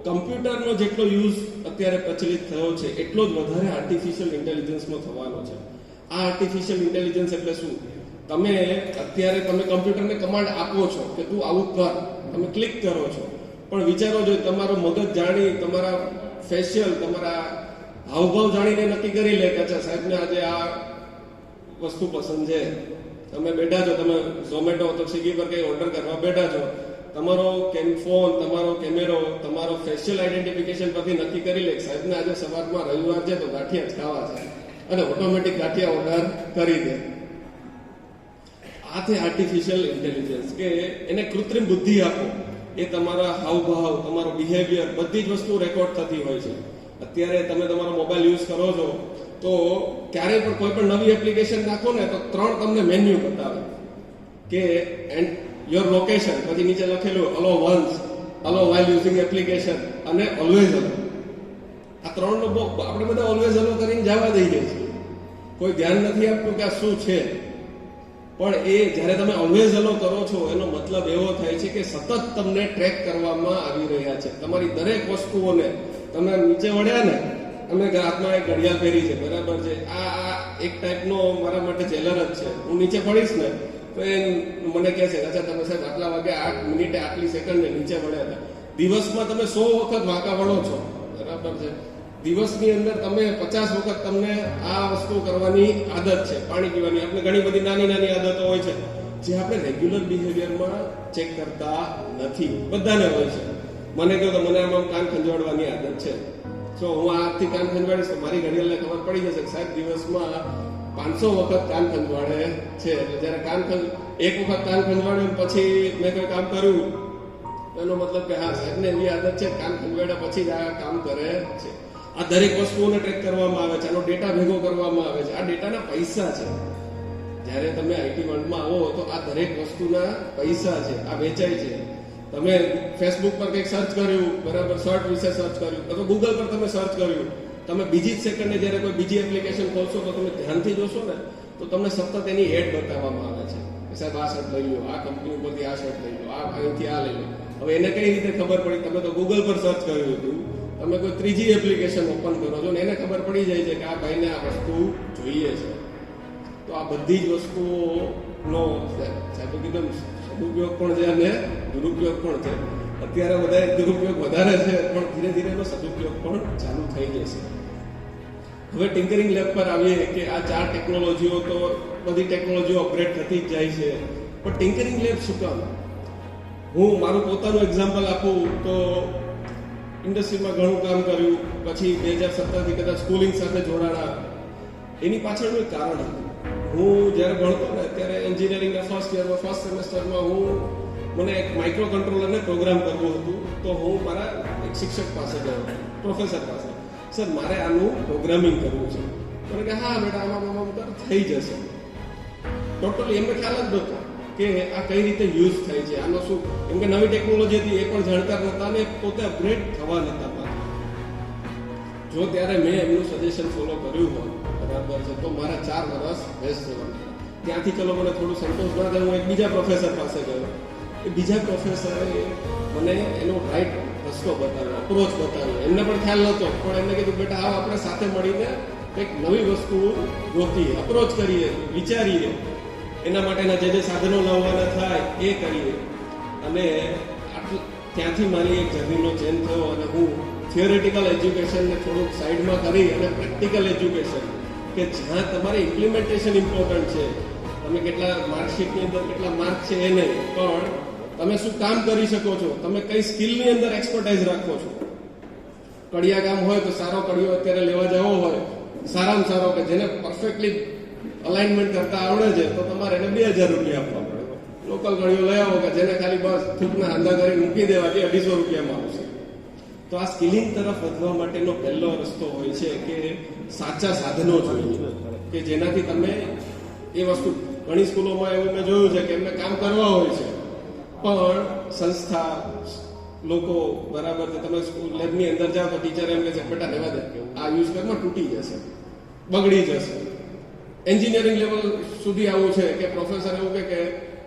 કમ્પ્યુટરનો જેટલો યુઝ અત્યારે પ્રચલિત થયો છે એટલો જ વધારે આર્ટિફિશિયલ ઇન્ટેલિજન્સનો થવાનો છે. આ આર્ટિફિશિયલ ઇન્ટેલિજન્સ એટલે શું? અત્યારે તમે કમ્પ્યુટરને કમાન્ડ આપો છો કે તું આવું કર, તમે ક્લિક કરો છો, પણ વિચારો જો તમારો મગજ જાણી, તમારા ફેશિયલ, તમારા હાવભાવ જાણીને નક્કી કરી લે કે અચ્છા સાહેબને આજે આ વસ્તુ પસંદ છે. તમે બેઠા છો, તમે ઝોમેટો તો સ્વિગી પર કંઈ ઓર્ડર કરવા બેઠા છો, તમારો ફોન, તમારો કેમેરો, તમારો ફેશિયલ આઈડેન્ટિફિકેશન પરથી નક્કી કરી લે સાહેબને આજે સવારમાં રવિવાર છે તો ગાંઠિયા જ ખાવા છે, અને ઓટોમેટિક ગાંઠિયા ઓર્ડર કરી દે. આથી આર્ટિફિશિયલ ઇન્ટેલિજન્સ કે એને કૃત્રિમ બુદ્ધિ આપો, એ તમારા હાવભાવ, તમારો બિહેવિયર, બધી જ વસ્તુ રેકોર્ડ થતી હોય છે. અત્યારે તમે તમારો મોબાઈલ યુઝ કરો છો તો ક્યારેય પણ કોઈ પણ નવી એપ્લિકેશન નાખો ને તો 3 તમને મેન્યુ બતાવે કે એન્ડ યોર લોકેશન, પછી નીચે લખેલું અલો વન્સ, અલો વાઇલ યુઝિંગ એપ્લિકેશન અને ઓલવેઝ અલો. આ 3નો આપણે બધા ઓલવેઝ અલો કરીને જવા દઈ જાય છે. કોઈ ધ્યાન નથી આપતું કે આ શું છે. પણ એ જ્યારે તમે ઓલવેઝ અલો કરો છો એનો મતલબ એવો થાય છે કે સતત તમને ટ્રેક કરવામાં આવી રહ્યા છે. તમારી દરેક વસ્તુઓને તમે નીચે વળ્યા ને, અમે હાથમાં એક ઘડિયાળ પહેરી છે, બરાબર છે, આ એક ટાઈપનો મારા માટે જેલર જ છે. હું નીચે પડીશ ને તો એ મને કહે છે અચ્છા તમે સાહેબ આટલા વાગે 8 મિનિટે આટલી સેકન્ડે નીચે વળ્યા હતા. દિવસમાં તમે 100 વખત વાંકા વળો છો, બરાબર છે. દિવસની અંદર તમે 50 વખત તમને આ વસ્તુ કરવાની આદત છે, પાણી પીવાની. આપણે ઘણી બધી નાની નાની આદતો હોય છે જે આપણે રેગ્યુલર બિહેવિયરમાં ચેક કરતા નથી. બધાને હોય છે. મને કહો તો મને આમાં કાન ખંજવાડવાની આદત છે. જો હું આજથી કાન ખંજવાડીશ તો મારી ઘડિયાળને ખબર પડી જશે કે સાહેબ દિવસમાં 500 વખત કાન ખંજવાડે છે. એટલે જ્યારે એક વખત કાન ખંજવાડ્યું પછી મેં કોઈ કામ કર્યું એનો મતલબ કે હા સાહેબને એવી આદત છે કાન ખંજવાડ્યા પછી જ આ કામ કરે છે. આ દરેક વસ્તુઓને ટ્રેક કરવામાં આવે છે, આનો ડેટા ભેગો કરવામાં આવે છે. આ ડેટાના પૈસા છે. જ્યારે તમે આઈટી વર્લ્ડમાં આવો તો આ દરેક વસ્તુના પૈસા છે, આ વેચાય છે. તમે ફેસબુક પર કંઈક સર્ચ કર્યું, બરાબર, શર્ટ વિશે સર્ચ કર્યું, અથવા ગૂગલ પર તમે સર્ચ કર્યું, તમે બીજી જ સેકન્ડે જ્યારે કોઈ બીજી એપ્લિકેશન ખોલશો તો તમે ધ્યાનથી જોશો ને તો તમને સતત એની એડ બતાવવામાં આવે છે કે સાહેબ આ શર્ટ લઈ લો, આ કંપની ઉપરથી આ શર્ટ લઈ લો, આ અહીંથી આ લઈ લો. હવે એને કઈ રીતે ખબર પડી? તમે તો ગૂગલ પર સર્ચ કર્યું હતું, તમે કોઈ ત્રીજી એપ્લિકેશન ઓપન કરો છો ને એને ખબર પડી જાય છે કે આ ભાઈને આ વસ્તુ જોઈએ છે. તો આ બધી જ વસ્તુઓનો સાહેબ કીધું સદુપયોગ પણ છે અને દુરુપયોગ પણ છે. અત્યારે બધા દુરુપયોગ વધારે છે, પણ ધીરે ધીરે એનો સદુપયોગ પણ ચાલુ થઈ જશે. હવે ટિંકરિંગ લેબ પર આવીએ કે આ 4 ટેકનોલોજીઓ તો બધી ટેકનોલોજીઓ અપગ્રેડ થતી જ જાય છે, પણ ટિંકરિંગ લેબ શું કામ? હું મારું પોતાનું એક્ઝામ્પલ આપું તો ઇન્ડસ્ટ્રીમાં ઘણું કામ કર્યું, પછી 2017થી કદાચ સ્કૂલિંગ સાથે જોડાણા. એની પાછળનું એક કારણ હતું. હું જ્યારે ભણતો ને ત્યારે એન્જિનિયરિંગના ફર્સ્ટ યરમાં, ફર્સ્ટ સેમેસ્ટરમાં મને એક માઇક્રો કંટ્રોલરને પ્રોગ્રામ કરવું હતું. તો હું મારા એક શિક્ષક પાસે ગયો, પ્રોફેસર પાસે, સર મારે આનું પ્રોગ્રામિંગ કરવું છે. મને કે હા બેટા આમાં થઈ જશે. ટોટલી એમને ખ્યાલ જ નહોતો કે આ કઈ રીતે યુઝ થાય છે, આનો શું, કેમ કે નવી ટેકનોલોજી હતી, એ પણ જાણકાર નહોતા અને પોતે અપગ્રેડ થવા નહોતા માંગતા. જો ત્યારે મેં એમનું સજેશન ફોલો કર્યું હોય, બરાબર છે, તો મારા 4 વર્ષ વેસ્ટ જવાના. ત્યાંથી ચલો મને થોડું સંતોષ ના થાય, હું એક બીજા પ્રોફેસર પાસે ગયો. એ બીજા પ્રોફેસરે મને એનો રાઈટ રસ્તો બતાવ્યો, અપ્રોચ બતાવ્યો. એમને પણ ખ્યાલ નહોતો, પણ એમને કીધું બેટા આવો આપણે સાથે મળીને કંઈક નવી વસ્તુ ગોતીએ, અપ્રોચ કરીએ, વિચારીએ, એના માટેના જે સાધનો લાવવાના થાય એ કરીએ. અને ત્યાંથી મારી એક જર્નીનો ચેન્જ થયો અને હું થિયોરેટિકલ એજ્યુકેશનને થોડુંક સાઈડમાં કરી અને પ્રેક્ટિકલ એજ્યુકેશન, કે જ્યાં તમારે ઇમ્પ્લિમેન્ટેશન ઇમ્પોર્ટન્ટ છે. તમે કેટલા માર્કશીટની અંદર કેટલા માર્ક છે એ નહીં, પણ તમે શું કામ કરી શકો છો, તમે કઈ સ્કિલની અંદર એક્સપર્ટાઇઝ રાખો છો. કડિયા કામ હોય તો સારો કડિયો અત્યારે લેવા જવો હોય, સારામાં સારો કે જેને પરફેક્ટલી અલાઇનમેન્ટ કરતા આવડે છે, તો તમારે એને 2000 રૂપિયા આપવા પડે. લોકલ કડિયો લઈ આવો કે જેને ખાલી બસ થૂકના હાંધા કરી મૂકી દેવાથી 250 રૂપિયામાં આવશે. તો આ સ્કિલિંગ તરફ વધવા માટેનો પહેલો રસ્તો હોય છે કે સાચા સાધનો જોઈએ, કે જેનાથી તમે એ વસ્તુ. ઘણી સ્કૂલોમાં એવું મેં જોયું છે કે એમને કામ કરવા હોય છે, પણ સંસ્થા લોકો, બરાબર છે, તમે સ્કૂલ લેબની અંદર જાઓ તો ટીચર એમ કહે છે બેટા રહેવા દે, આ યુઝ કરમાં તૂટી જશે, બગડી જશે. એન્જિનિયરિંગ લેવલ સુધી આવું છે કે પ્રોફેસર એવું કે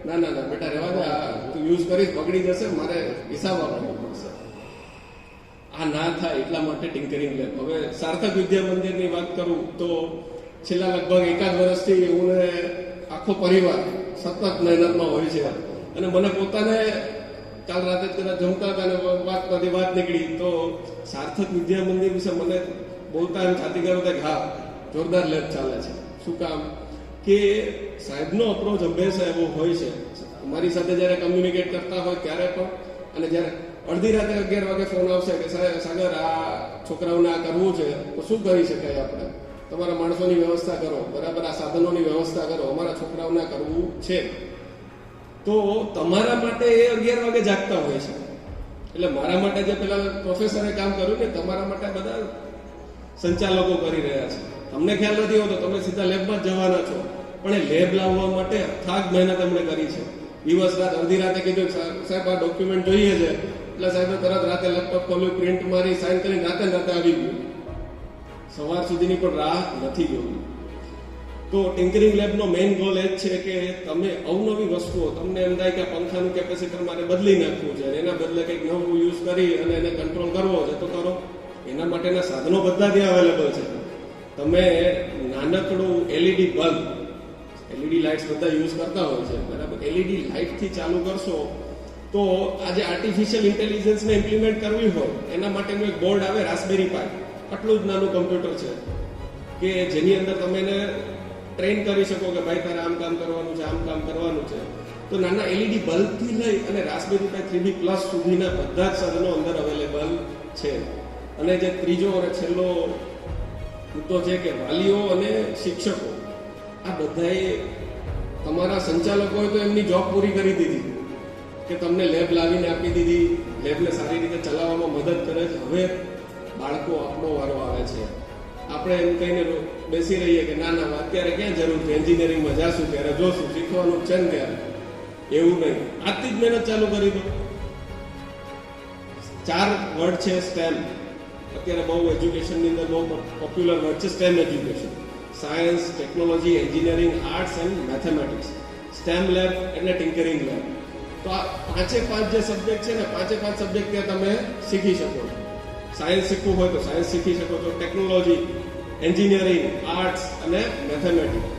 ના ના ના બેટા રહેવા દે, આ તું યુઝ કરીશ બગડી જશે, મારે હિસાબ આપવો પડશે. આ ના થાય એટલા માટે ટિંકરિંગ લેબ. હવે સાર્થક વિદ્યા મંદિરની વાત કરું તો છેલ્લા લગભગ 1 વર્ષથી હું આખો પરિવાર સતત મહેનતમાં હોય છે. અને મને પોતાને કાલ રાતે કદાચ જમતા હતા અને વાત નીકળી તો સાર્થક વિદ્યા મંદિર વિશે મને બોલતા એમ છાતી ગયો કે હા જોરદાર લેબ ચાલે છે. શું કામ? કે સાહેબનો અપ્રોચ હંમેશા એવો હોય છે, મારી સાથે જ્યારે કમ્યુનિકેટ કરતા હોય ત્યારે પણ, અને જ્યારે અડધી રાતે 11 વાગે ફોન આવશે કે સાગર આ છોકરાઓને આ કરવું છે તો શું કરી શકાય આપણે, તમારા માણસોની વ્યવસ્થા કરો, બરાબર, આ સાધનોની વ્યવસ્થા કરો, અમારા છોકરાઓને કરવું છે. તો તમારા માટે એ 11 વાગે જાગતા હોય છે. એટલે મારા માટે જે પેલા પ્રોફેસરે કામ કર્યું ને, તમારા માટે બધા સંચાલકો કરી રહ્યા છે. તમને ખ્યાલ નથી હોતો, તમે સીધા લેબમાં જ જવાના છો, પણ એ લેબ લાવવા માટે અથાગ મહેનત એમણે કરી છે. દિવસ રાત, અડધી રાતે કીધું સાહેબ આ ડોક્યુમેન્ટ જોઈએ છે, એટલે સાહેબે તરત રાતે લેપટોપ ખોલ્યું, પ્રિન્ટ મારી, સાઇન કરી, રાતે આવી ગયું. સવાર સુધીની પણ રાહ નથી જોવી. તો ટિંકરિંગ લેબનો મેઇન ગોલ એ જ છે કે તમે અવનવી વસ્તુઓ, તમને એમ થાય કે પંખાનું કેપેસિટર મારે બદલી નાખવું છે, એના બદલે કંઈક નવું યુઝ કરી અને એને કંટ્રોલ કરવો છે તો કરો. એના માટેના સાધનો બધા ત્યાં અવેલેબલ છે. તમે નાનકડું એલઈડી બલ્બ, એલઈડી લાઇટ્સ બધા યુઝ કરતા હોય છે, બરાબર, એલઈડી લાઇટથી ચાલુ કરશો તો આજે આર્ટિફિશિયલ ઇન્ટેલિજન્સને ઇમ્પ્લિમેન્ટ કરવી હોય એના માટેનું એક બોર્ડ આવે, રાસ્પબેરી પાઈ, આટલું જ નાનું કમ્પ્યુટર છે કે જેની અંદર તમે એને ટ્રેન કરી શકો કે ભાઈ તારે આમ કામ કરવાનું છે, આમ કામ કરવાનું છે. તો નાના એલઈડી બલ્બથી લઈ અને રાસ્પબેરી પાઈ 3B પ્લસ સુધીના બધા જ સાધનો અંદર અવેલેબલ છે. અને જે ત્રીજો અને છેલ્લો મુદ્દો છે કે વાલીઓ અને શિક્ષકો, આ બધાએ તમારા સંચાલકોએ તો એમની જોબ પૂરી કરી દીધી કે તમને લેબ લાવીને આપી દીધી, લેબને સારી રીતે ચલાવવામાં મદદ કરે છે. હવે બાળકો આપણો વારો આવે છે, આપણે એમ કહીને બેસી રહીએ કે ના ના અત્યારે ક્યાં જરૂર છે, એન્જિનિયરિંગમાં જાશું ત્યારે જોશું, શીખવાનું છે ને ત્યારે. એવું નહીં, આજથી જ મહેનત ચાલુ કરી દો. 4 વર્ડ છે સ્ટેમ. અત્યારે બહુ એજ્યુકેશનની અંદર બહુ પોપ્યુલર વર્ડ છે stem education. Science, technology, engineering, arts and mathematics. Stem lab એટલે ટિંકરિંગ લેબ. તો આ 5 જે સબ્જેક્ટ છે ને, 5 સબ્જેક્ટ ત્યાં તમે શીખી શકો છો. સાયન્સ શીખવું હોય તો સાયન્સ શીખી શકો છો, ટેકનોલોજી, એન્જિનિયરિંગ, આર્ટ્સ અને મેથેમેટિક્સ.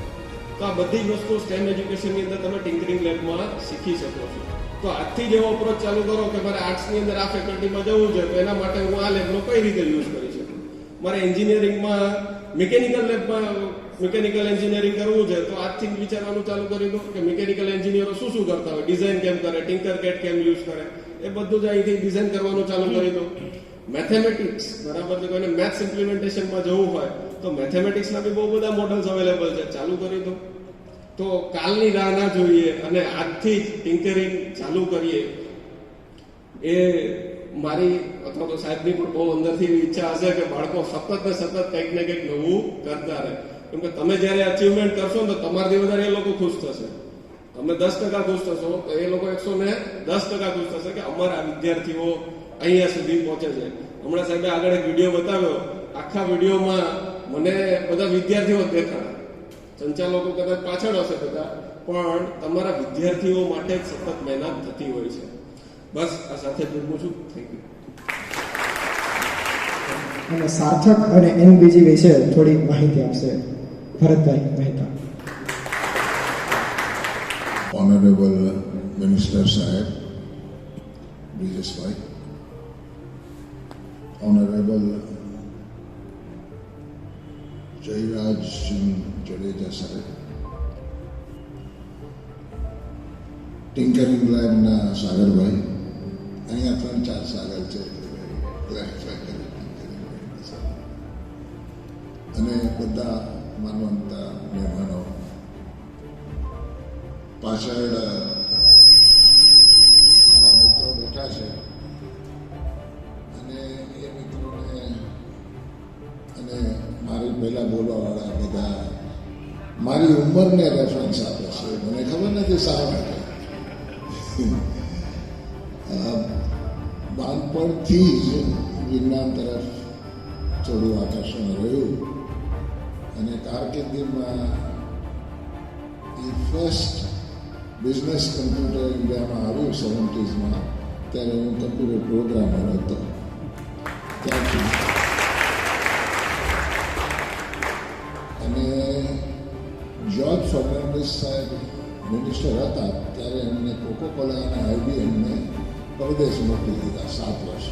તો આ બધી જ વસ્તુ સ્ટેમ એજ્યુકેશનની અંદર તમે ટિંકરિંગ લેબમાં શીખી શકો છો. તો આજથી જ એવો અપ્રોચ ચાલુ કરો કે મારે આર્ટ્સની અંદર આ ફેકલ્ટીમાં જવું છે, તો એના માટે હું આ લેબનો કઈ રીતે યુઝ કરી શકું. મારે એન્જિનિયરિંગમાં મિકેનિકલ લેબમાં મિકેનિકલ એન્જિનિયરિંગ કરવું છે, તો આજથી જ વિચારવાનું ચાલુ કરી દો કે મિકેનિકલ એન્જિનિયરો શું શું કરતા હોય, ડિઝાઇન કેમ કરે, ટિંકર કેટ કેમ યુઝ કરે, એ બધું જ અહીંથી ડિઝાઇન કરવાનું ચાલુ કરી દો. મેથેમેટિક્સ, બરાબર છે, કોઈને મેથ્સ ઇમ્પ્લિમેન્ટેશનમાં જવું હોય તો મેથેમેટિક્સના બી બહુ બધા મોડલ્સ અવેલેબલ છે, ચાલુ કરી દો. તો કાલની રાહ ના જોઈએ અને આજથી જ ટિંકરિંગ ચાલુ કરીએ. એ મારી અથવા તો સાહેબની પણ બહુ અંદરથી એવી ઈચ્છા હશે કે બાળકો સતત ને સતત કંઈક ને કંઈક નવું કરતા રહે. કેમ કે તમે જ્યારે અચીવમેન્ટ કરશો ને તો તમારાથી વધારે એ લોકો ખુશ થશે. તમે 10% ખુશ થશો તો એ લોકો 110% ખુશ થશે કે અમારા વિદ્યાર્થીઓ અહીંયા સુધી પહોંચે છે. હમણાં સાહેબે આગળ એક વિડીયો બતાવ્યો, આખા વિડીયોમાં મને બધા વિદ્યાર્થીઓ દેખાડા. સંચાલકો કદાચ પાછળ હશે બધા, પણ તમારા વિદ્યાર્થીઓ માટે જ સતત મહેનત થતી હોય છે. બસ આ સાથે પૂરું છું. Thank you. અને સાર્થક અને એનબીજી વિશે થોડી માહિતી આપશે Bharatbhai Mehta. Honorable Minister Sahib, Brijeshbhai, Honorable Jairaj Singh Jadeja Sahib, tinkering લેબના સાગરભાઈ, અહીંયા 3-4 સાગર છે, અને બધા માનવંતા મહેમાનો, પાછળ મારા મિત્રો બેઠા છે અને એ મિત્રોને અને મારી પહેલાં બોલવાવાળા બધા મારી ઉંમરને રેફરન્સ આપે છે. મને ખબર નથી શા માટે. બાળપણથી જ વિજ્ઞાન તરફ થોડું આકર્ષણ રહ્યું અને કારકિર્દીમાં ફર્સ્ટ બિઝનેસ કમ્પ્યુટર ઇન્ડિયામાં આવ્યું 70s ત્યારે હું કમ્પ્યુટર પ્રોગ્રામર હતો. ત્યાંથી અને જ્યોર્જ ફર્નાન્ડિસ સાહેબ મિનિસ્ટર હતા ત્યારે એમને કોકોકોલા અને આઈબીએમને પરદેશ મોકલી દીધા 7 વર્ષ.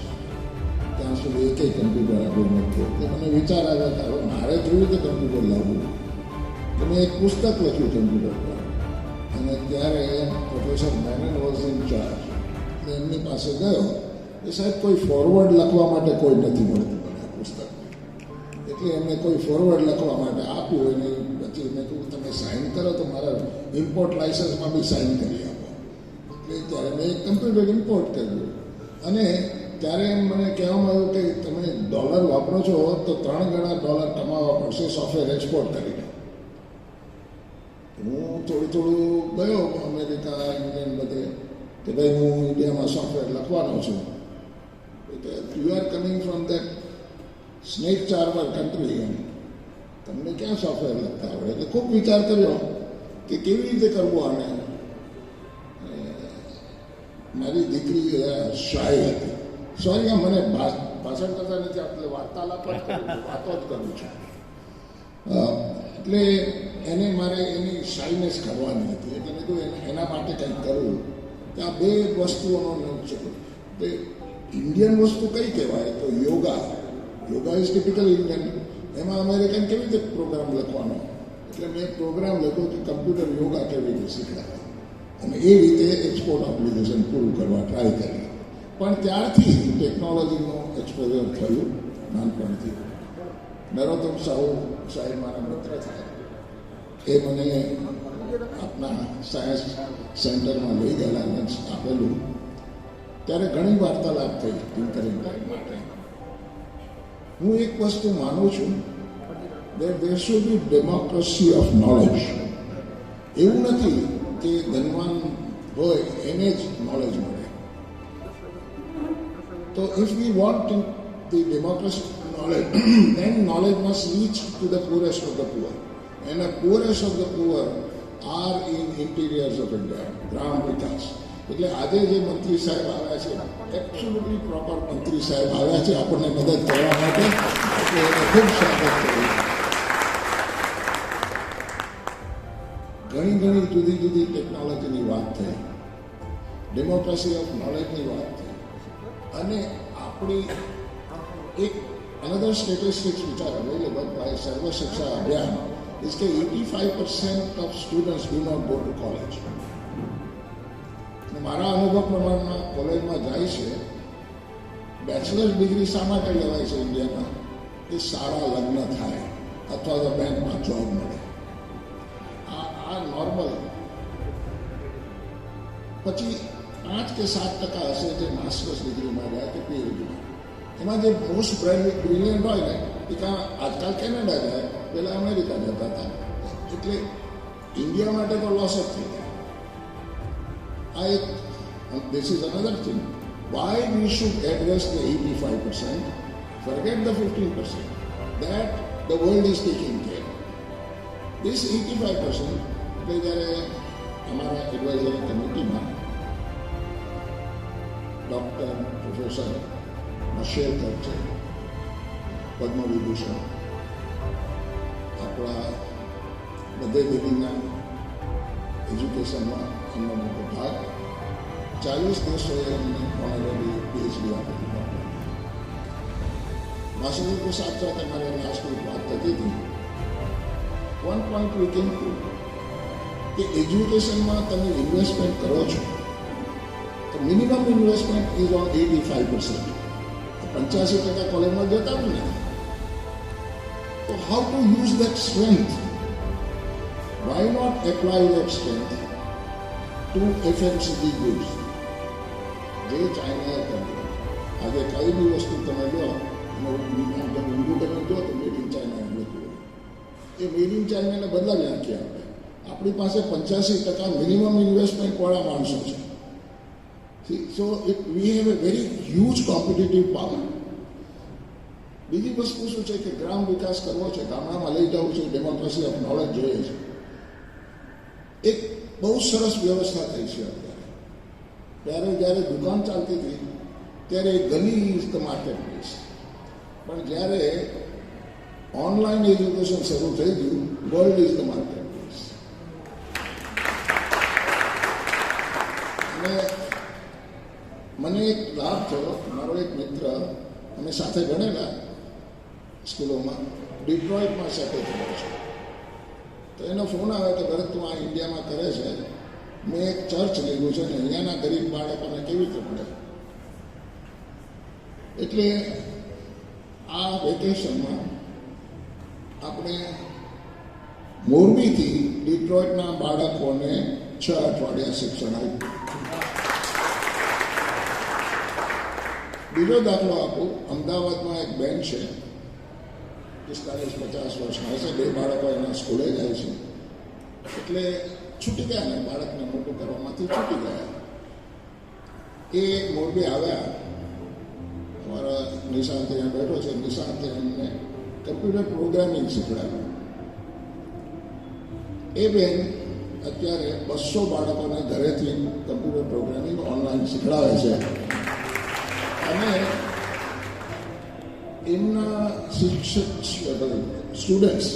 ત્યાં સુધી એકેય કમ્પ્યુટર આવ્યું નહોતું. એટલે મને વિચાર આવ્યો કે હવે મારે કેવી રીતે કમ્પ્યુટર લાવવું. તો મેં એક પુસ્તક લખ્યું કમ્પ્યુટર પર, અને ત્યારે professor Menon was in charge. એટલે એમની પાસે ગયો એ સાહેબ કોઈ ફોરવર્ડ લખવા માટે કોઈ નથી મળતું મને આ પુસ્તક. એટલે એમને કોઈ ફોરવર્ડ લખવા માટે આપ્યું અને પછી મેં કહ્યું તમે સાઇન કરો તો મારા ઇમ્પોર્ટ લાઇસન્સમાં બી સાઇન કરી આપો. એટલે ત્યારે મેં એક કમ્પ્યુટર ઇમ્પોર્ટ કર્યું અને ત્યારે એમ મને કહેવામાં આવ્યું કે તમે ડોલર વાપરો છો તો 3 ગણા ડોલર કમાવા પડશે સોફ્ટવેર એક્સપોર્ટ કરીને. હું થોડું ગયો અમેરિકા, ઇંગ્લેન્ડ બધે કે ભાઈ હું ઇન્ડિયામાં સોફ્ટવેર લખવાનો છું. You are coming from that snake charmer country, એમ તમને ક્યાં સોફ્ટવેર લખતા આવડે. એટલે ખૂબ વિચાર કર્યો કે કેવી રીતે કરવું આને. મારી દીકરી શાય હતી. સોરી, આ મને ભાષણ કરતા નથી, આપણે વાર્તાલાપ જ વાતો જ કરું છું. એટલે એને મારે એની શાઈનેસ કરવાની હતી. એટલે મેં કીધું એના માટે કંઈક કરવું. કે આ 2 વસ્તુઓનો છે. તે ઇન્ડિયન વસ્તુ કઈ કહેવાય તો yoga. Yoga is typical Indian. એમાં અમેરિકન કેવી રીતે પ્રોગ્રામ લખવાનો. એટલે મેં પ્રોગ્રામ લખ્યો કે કમ્પ્યુટર યોગા કેવી રીતે શીખડાવે અને એ રીતે એક્સપોર્ટ એપ્લિકેશન પૂરું કરવા ટ્રાય કરી. પણ ત્યારથી ટેકનોલોજીનું એક્સપોઝર થયું નાનપણથી. નરોત્તમ સાહુ સાહેબ મારા મિત્ર થાય. એ મને આપણા સાયન્સ સેન્ટરમાં લઈ ગયેલા લંચ આપેલું. ત્યારે ઘણી વાર્તાલાપ થઈ ટિંકરિંગ લેબ માટે. હું એક વસ્તુ માનું છું that there should be democracy of knowledge. એવું નથી કે ધનવાન હોય એને જ નોલેજ મળે. તો if we want the democracy of knowledge, then knowledge must reach to the poorest of the poor. And the poorest of the poor are in interiors of India, ગ્રામ વિકાસ. એટલે આજે જે મંત્રી સાહેબ આવ્યા છે એબ્સોલ્યુટલી પ્રોપર મંત્રી સાહેબ આવ્યા છે આપણને મદદ કરવા માટે, એટલે એને ખૂબ સ્વાગત કર્યું. ઘણી જુદી જુદી ટેકનોલોજીની વાત થઈ, ડેમોક્રેસી ઓફ નોલેજની વાત થઈ, અને આપણી એક another statistics which are available by Sarva Shiksha Abhiyan is કે 85% of students do not go to college. મારા અનુભવ પ્રમાણમાં કોલેજમાં જાય છે. બેચલર્સ ડિગ્રી શા માટે લેવાય છે ઇન્ડિયામાં? કે સારા લગ્ન થાય અથવા તો બેંકમાં જોબ મળે. આ નોર્મલ. પછી 5 કે 7% હશે જે માસ્ટર્સ ડિગ્રીમાં જાય કે પીએચડીમાં. એમાં જે મોસ્ટ બ્રિલિયન્ટ હોય ને એ કાં આજકાલ કેનેડા જાય, પહેલાં અમેરિકા જતા હતા. એટલે ઇન્ડિયા માટે તો લોસ જ થઈ જાય. This is another thing. Why we should address the 85%, forget the 15%, that the world is taking care. This 85%, એટલે જ્યારે અમારા એડવાઇઝરી કમિટીમાં ડૉક્ટર પ્રોફેસર મશેલકર છે, પદ્મ વિભૂષણ, આપણા બધે દિલ્હીના એજ્યુકેશનમાં એમનો મોટો ભાગ, 40 દેશોએ એમને ઓનરેબલી પીએચડી આપેલી. માસુદો સાથ સાથે અમારે લાસ્ટ વીક વાત થતી હતી. One point V came to કે એજ્યુકેશનમાં તમે ઇન્વેસ્ટમેન્ટ કરો છો તો મિનિમમ ઇન્વેસ્ટમેન્ટ ઇઝ ઓન 85%. 85% કોલેજમાં જતા જ નથી. તો how to use that strength? Why not apply that strength to FMCG goods? જે ચાઇનાએ કર્યું. આજે કઈ બી વસ્તુ તમે લો ઊંધું તમે જો તો મેડ ઇન ચાઇના લખ્યું. એ મેડ ઇન ચાઇનાને બદલાવી નાખીએ આપણે. આપણી પાસે 85% મિનિમમ ઇન્વેસ્ટમેન્ટવાળા માણસો છે. So we have a very huge competitive power. બીજી વસ્તુ શું છે કે ગ્રામ વિકાસ કરવો છે, ગામડામાં લઈ જવું છે, ડેમોક્રેસી ઓફ નોલેજ જોઈએ છે. એક બહુ સરસ વ્યવસ્થા થઈ છે અત્યારે. જ્યારે દુકાન ચાલતી હતી ત્યારે ગલી ઇઝ ધ માર્કેટ પ્લેસ. પણ જ્યારે ઓનલાઈન એજ્યુકેશન શરૂ થઈ ગયું, world is the market place. અને મને એક લાભ થયો. મારો એક મિત્ર, અમે સાથે ભણેલા સ્કૂલોમાં, ડિટ્રોઇટમાં સેટલ થયો છે. તો એનો ફોન આવે કે ભરત તું આ ઇન્ડિયામાં કરે છે, મેં એક ચર્ચ લીધું છે ને અહીંયાના ગરીબ બાળકોને કેવી રીતે મળે. એટલે આ વેકેશનમાં આપણે મોરબીથી ડિટ્રોઇટના બાળકોને 6 અઠવાડિયા શિક્ષણ આપ્યું. બીજો દાખલો આપું. અમદાવાદમાં એક બેન છે, 45-50 વર્ષના હશે, 2 બાળકો એના સ્કૂલે જાય છે. એટલે છૂટી ગયા ને, બાળકને મોટું કરવામાંથી છૂટી ગયા. એ મોરબી આવ્યા. અમારા નિશાંત ત્યાં બેઠો છે. નિશાંતે એમને કમ્પ્યુટર પ્રોગ્રામિંગ શીખવાડ્યું. એ બેન અત્યારે 200 બાળકોને ઘરેથી કમ્પ્યુટર પ્રોગ્રામિંગ ઓનલાઈન શીખવાડે છે. અને એમના શિક્ષક સ્ટુડન્ટ્સ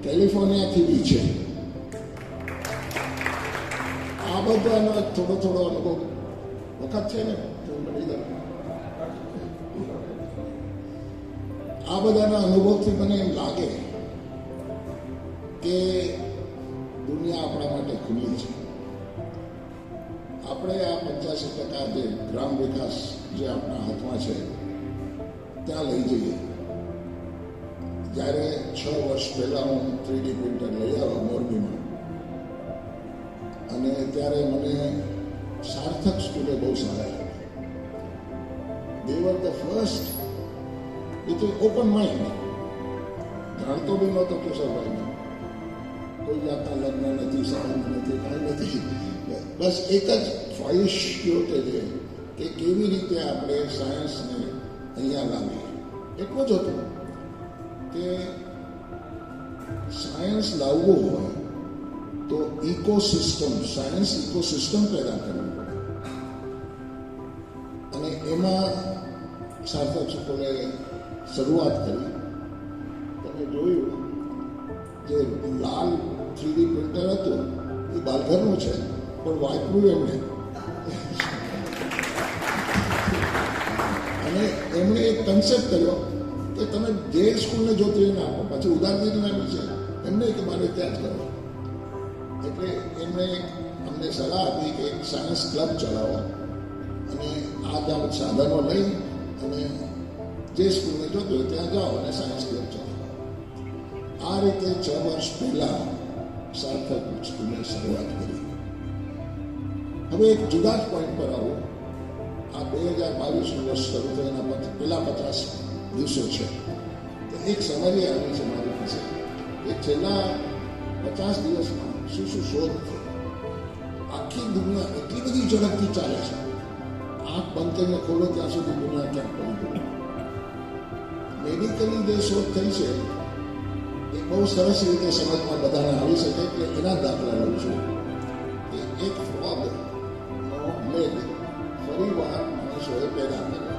કેલિફોર્નિયાથી બી છે. આ બધાનો થોડો અનુભવ વખત છે ને, આ બધાના અનુભવથી મને એમ લાગે કે દુનિયા આપણા માટે ખુલ્લી છે. આપણે આ 85% જે ગ્રામ વિકાસ જે આપણા હાથમાં છે ત્યાં લઈ જઈએ. જ્યારે 6 વર્ષ પહેલાં હું 3D પ્રિન્ટર લઈ આવ્યો મોરબીમાં, અને ત્યારે મને સાર્થક સ્કૂલે બહુ સારા લાગ્યા. They were the first with open mind. જાણતો બી નહોતો કેશવભાઈને, કોઈ જાતના લગ્ન નથી, સંબંધ નથી, કાંઈ નથી. બસ એક જ ખ્વાહિશ પોતે છે કે કેવી રીતે આપણે સાયન્સને અહીંયા લાવીએ. એટલું જ હતું કે સાયન્સ લાવવું હોય તો ઇકોસિસ્ટમ, સાયન્સ ઇકોસિસ્ટમ પેદા કરવું પડે. અને એમાં સાર્થક શુક્લે શરૂઆત કરી. તમે જોયું જે લાલ 3D પ્રિન્ટર હતું એ બાલઘરનું છે, પણ વાપર્યું એમને. અને એમણે એક કન્સેપ્ટ કર્યો કે તમે જે સ્કૂલને જોતી એને આપો. પછી ઉદાહરણ બી છે એમને કે મારે ત્યાં જ કરો. એટલે એમણે અમને સલાહ આપી કે એક સાયન્સ ક્લબ ચલાવો અને આ સાધનો લઈ અને જે સ્કૂલને જોતું હોય ત્યાં જાઓ અને સાયન્સ ક્લબ ચલાવો. આ રીતે 6 વર્ષ પહેલા સાર્થક સ્કૂલે શરૂઆત કરી. હવે એક જુદા જ પોઈન્ટ પર આવું. આ 2022નું વર્ષ શરૂ થયાના પહેલા 50 દિવસો છે. તો એક સમરી આવી છે મારી પાસે કે છેલ્લા 50 દિવસમાં શું શોધ થઈ. આખી દુનિયા એટલી બધી ઝડપથી ચાલે છે. આંખ બંધ કરીને ખોલો ત્યાં સુધી દુનિયા ક્યાંક પડી ગઈ. મેડિકલી જે શોધ થઈ છે એ બહુ સરસ રીતે સમજમાં બધાને આવી શકે કે એના દાખલા લઉં છું કે એક ફ્રોગનો લેગ ફરી વાર માણસોએ પેદા કર્યો.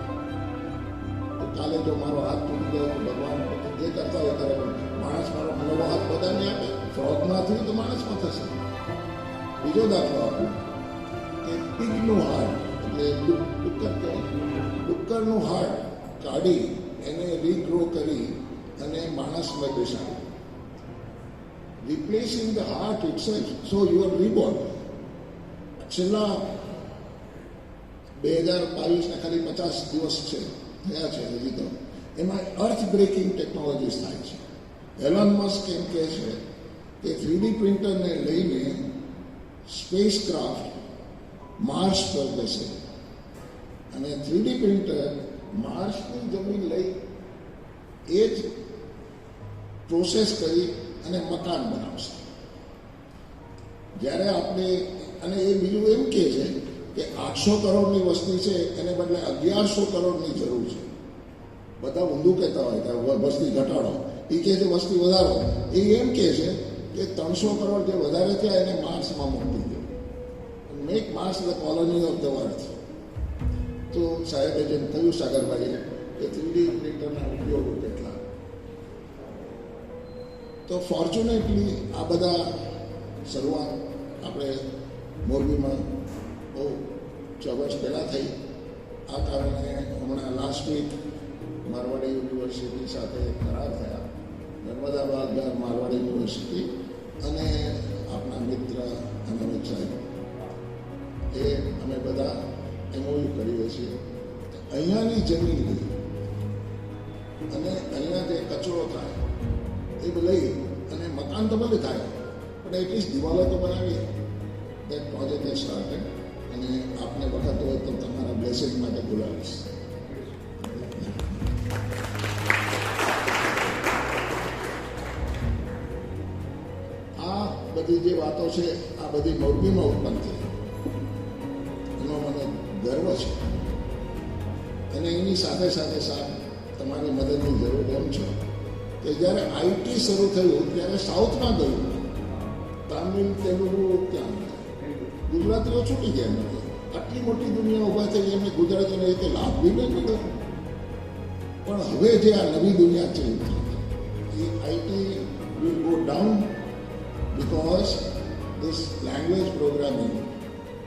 તો કાલે જો મારો હાથ તૂટી ગયો તો ભગવાન જે કરતા હોય કરે, માણસ મારો નવો હાથ બધાને આપે. ફ્રોગમાં થયું તો માણસમાં થશે. બીજો દાખલો આપું કે પીગનું હાર્ટ, એટલે ડુક્કરનું હાર્ટ કાઢી એને રીગ્રો કરી અને માણસમાં બેસાડ્યું. Replacing the heart itself, so you are reborn. છેલ્લા 2022 ખાલી 50 દિવસ છે થયા છે હજી તો, એમાં અર્થ બ્રેકિંગ ટેકનોલોજીસ થાય છે. એલોન મસ્ક એમ કહે છે કે 3D પ્રિન્ટરને લઈને સ્પેસ ક્રાફ્ટ માર્સ પર જશે અને 3D પ્રિન્ટર માર્સની જમીન લઈ એ જ પ્રોસેસ કરી અને મકાન બનાવશે. જ્યારે આપણે, અને એ બીજું એમ કહે છે કે 800 કરોડની વસ્તી છે એને બદલે 1100 કરોડની જરૂર છે. બધા ઊંધું કહેતા હોય કે વસ્તી ઘટાડો, એ કહે છે વસ્તી વધારો. એ એમ કહે છે કે 300 કરોડ જે વધારે થયા એને માર્સમાં મોકલી દો. Make Mars the colony of the earth. તો સાહેબે જેમ કહ્યું સાગરભાઈએ કે 3D પ્રિન્ટરના ઉપયોગો કેટલા. તો ફોર્ચ્યુનેટલી આ બધા શરૂઆત આપણે મોરબીમાં બહુ 6 વર્ષ પહેલાં થઈ. આ કારણે હમણાં લાસ્ટ વીક મારવાડી યુનિવર્સિટી સાથે કરાર થયા. નર્મદા બાદ મારવાડી યુનિવર્સિટી અને આપણા મિત્ર અમિત સાહેબ, એ અમે બધા એમઓયુ કરીએ છીએ. અહીંયાની જમીન લઈ અને અહીંયા જે કચરો થાય એ લઈ અને મકાન તો ભલે થાય પણ એટલીસ્ટ દિવાલો તો બનાવીએ. That project A started. અને આપને વખત હોય તો તમારા બ્લેસિંગ માટે બોલાવીશ. આ બધી જે વાતો છે આ બધી મોરબીમાં ઉત્પન્ન થઈ, એનો મને ગર્વ છે. અને એની સાથે સાથે તમારી મદદની જરૂર એમ છે કે જ્યારે આઈટી શરૂ થયું ત્યારે સાઉથમાં ગયું, તામિલ, તેલુગુ, ત્યાં ગુજરાતીઓ છૂટી ગયા નથી. આટલી મોટી દુનિયા ઊભા થઈ એમને ગુજરાતીને રીતે લાભ બી નહીં મળ્યો. પણ હવે જે આ નવી દુનિયા છે એ IT will go down because this language programming,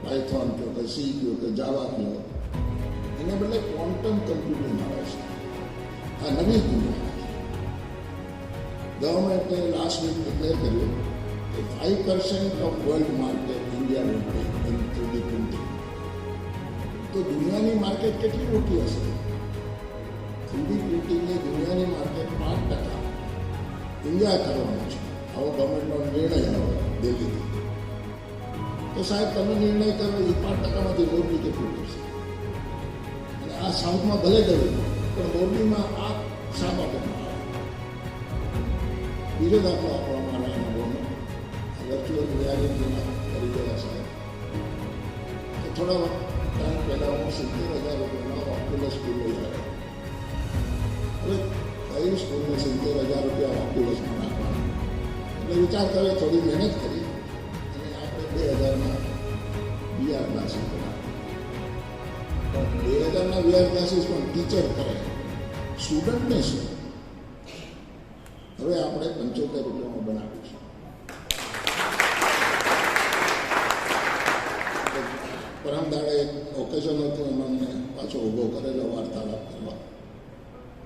Python કહો કે સી કહો કે જાવા કહો, એને બદલે ક્વોન્ટમ કમ્પ્યુટિંગ આવે છે. આ નવી દુનિયા. ગવર્મેન્ટે લાસ્ટ વીક ડિક્લેર કર્યું કે 5% of world market India will take in 3D printing. તો દુનિયાની માર્કેટ કેટલી મોટી હશે? 3D પ્રિન્ટિંગની દુનિયાની માર્કેટ 5% ઇન્ડિયા કરવાનું છે. આવો ગવર્મેન્ટનો નિર્ણય આવ્યો દિલ્હીથી. તો સાહેબ તમે નિર્ણય કરો એ 5%માંથી મોરબી કેટલું કરશે? અને આ સાઉથમાં ભલે ગયું પણ મોરબીમાં આ શા માટે ન આવે? બીજો દાખલો આપવા મારા અનુભવનો વર્ચ્યુઅલ રિયાલિટીમાં કરી ગયા સાહેબ કે થોડા ટાઈમ પહેલાં હું 70,000 રૂપિયાનો ઓક્યુલસ સ્કૂલ લઈ આવ્યો. હવે કઈ સ્કૂલને 70,000 રૂપિયા ઓક્યુલસમાં નાખવાના? એટલે વિચાર કર્યો, થોડી મહેનત કરી અને આપણે 2,000માં VR ક્લાસીસ બનાવ્યા. પણ 2,000ના VR ક્લાસીસ પણ ટીચર કરે, સ્ટુડન્ટને શું? હવે આપણે 75 રૂપિયામાં બનાવીશું. પરમ દાડે એક ઓકેઝન હતું, એમાં મને પાછો ઊભો કરેલો વાર્તાલાપ કરવા.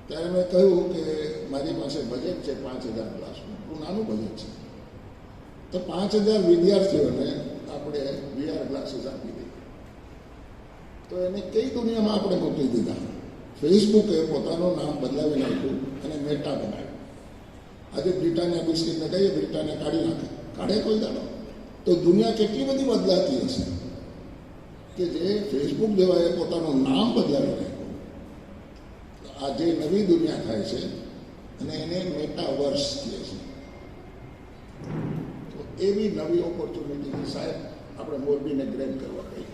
ત્યારે મેં કહ્યું કે મારી પાસે બજેટ છે 5,000 ક્લાસનું, એટલું નાનું બજેટ છે, તો 5,000 વિદ્યાર્થીઓને આપણે VR ક્લાસીસ આપી દઈએ તો એને કઈ દુનિયામાં આપણે મોકલી દીધા? ફેસબુકે પોતાનું નામ બદલાવી નાખ્યું અને મેટા બનાવ્યું. આજે બ્રિટાનિયા બિસ્કિટને કહીએ બ્રિટાનિયા કાઢી નાખે, કાઢે કોઈ દાડો? તો દુનિયા કેટલી બધી બદલાતી હશે કે જે ફેસબુક જેવા એ પોતાનું નામ બદલાવી નાખ્યું. આ જે નવી દુનિયા થાય છે અને એને મેટાવર્સ કહે છે. તો એવી નવી ઓપોર્ચ્યુનિટી સાહેબ આપણે મોરબીને ગ્રેબ કરવા કહીએ.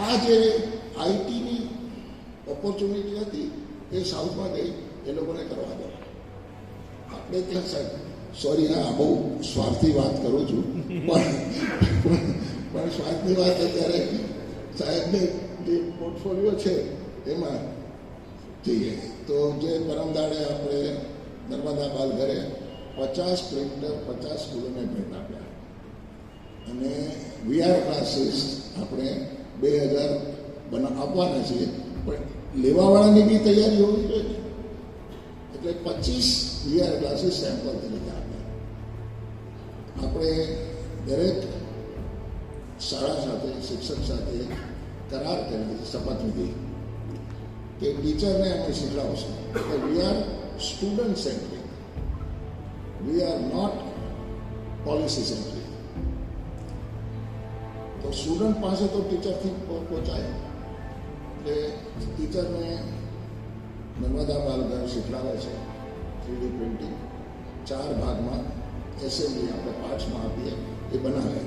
આ જે આઈટીની ઓપોર્ચ્યુનિટી હતી એ સાઉથમાં ગઈ, એ લોકોને કરવા દો. આપણે ત્યાં સાહેબ, સોરી હા બહુ સ્વાર્થી વાત કરું છું, પણ સ્વાર્થની વાત અત્યારે સાહેબને જે પોર્ટફોલિયો છે એમાં જઈએ તો જે પરમદાડે આપણે નર્મદા બાલ ઘરે 50 પ્રિન્ટર 50 સ્કૂલોને ભેટ આપ્યા અને VR ક્લાસીસ આપણે 2,000 આપવાના છીએ, પણ લેવાવાળાની બી તૈયારી હોવી જોઈએ. એટલે 25 VR ક્લાસીસ સેમ્પલ તરીકે આપ્યા. આપણે દરેક શાળા સાથે શિક્ષક સાથે કરાર કરી શપથવિધિ કે ટીચરને અમે શીખવાડશું કે we are student centric, we are not policy centric. તો સ્ટુડન્ટ પાસે તો ટીચરથી પહોંચાય. એટલે ટીચરને નર્મદા બાલઘર શીખવાડે છે 3D પ્રિન્ટિંગ, 4 ભાગમાં એસેમ્બલી આપણે પાર્ટ્સમાં આપીએ એ બનાવે,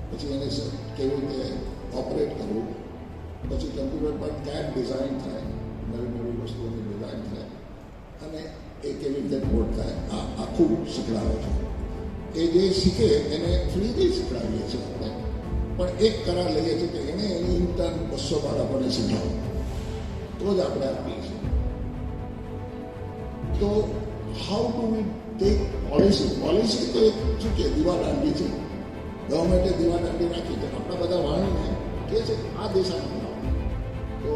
પછી એને કેવી રીતે ઓપરેટ કરવું, પછી કમ્પ્યુટર પર CAD ડિઝાઇન થાય, નવી નવી વસ્તુઓની ડિઝાઇન થાય અને એ કેવી રીતે કોડ થાય, આ આખું શીખવાડે છે. એ જે શીખે એને ફ્રીથી શીખવાડીએ છીએ આપણે, પણ એક કરાર લઈએ છીએ કે એને એની ઇન્ટર્ન 200 બાળકોને શીખવાડો તો જ આપણે આપીએ છીએ. તો how two we take policy તો એક શું કે દીવાદાંડી છે, ગવર્મેન્ટે દીવાદાંડી રાખી તો આપણા બધા વાણીને કહે છે આ દિશામાં બનાવો, તો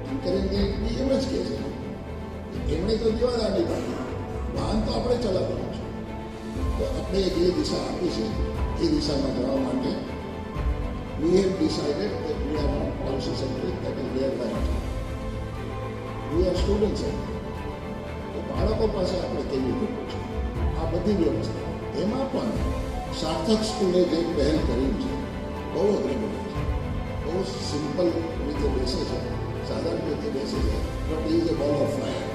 ટિંકરિંગને બી એમ જ કહે છે, એમણે તો દીવાદાંડી કાઢી, વાહન તો આપણે ચલાવવાનું છે. તો આપણે જે દિશા આપી છે એ દિશામાં જવા માટે we have decided that we are not policy centric, that is their right. We are student centric. તો બાળકો પાસે આપણે કેવી રીતે પહોંચીએ, આ બધી વ્યવસ્થા. એમાં પણ સાર્થક સ્કૂલે જે પહેલ કરી છે બહુ અગ્રગણ્ય છે, બહુ સિમ્પલ રીતે બેસે છે, સાધારણ રીતે બેસે છે, બટ ઇઝ અ બોલ ઓફ ફાયર.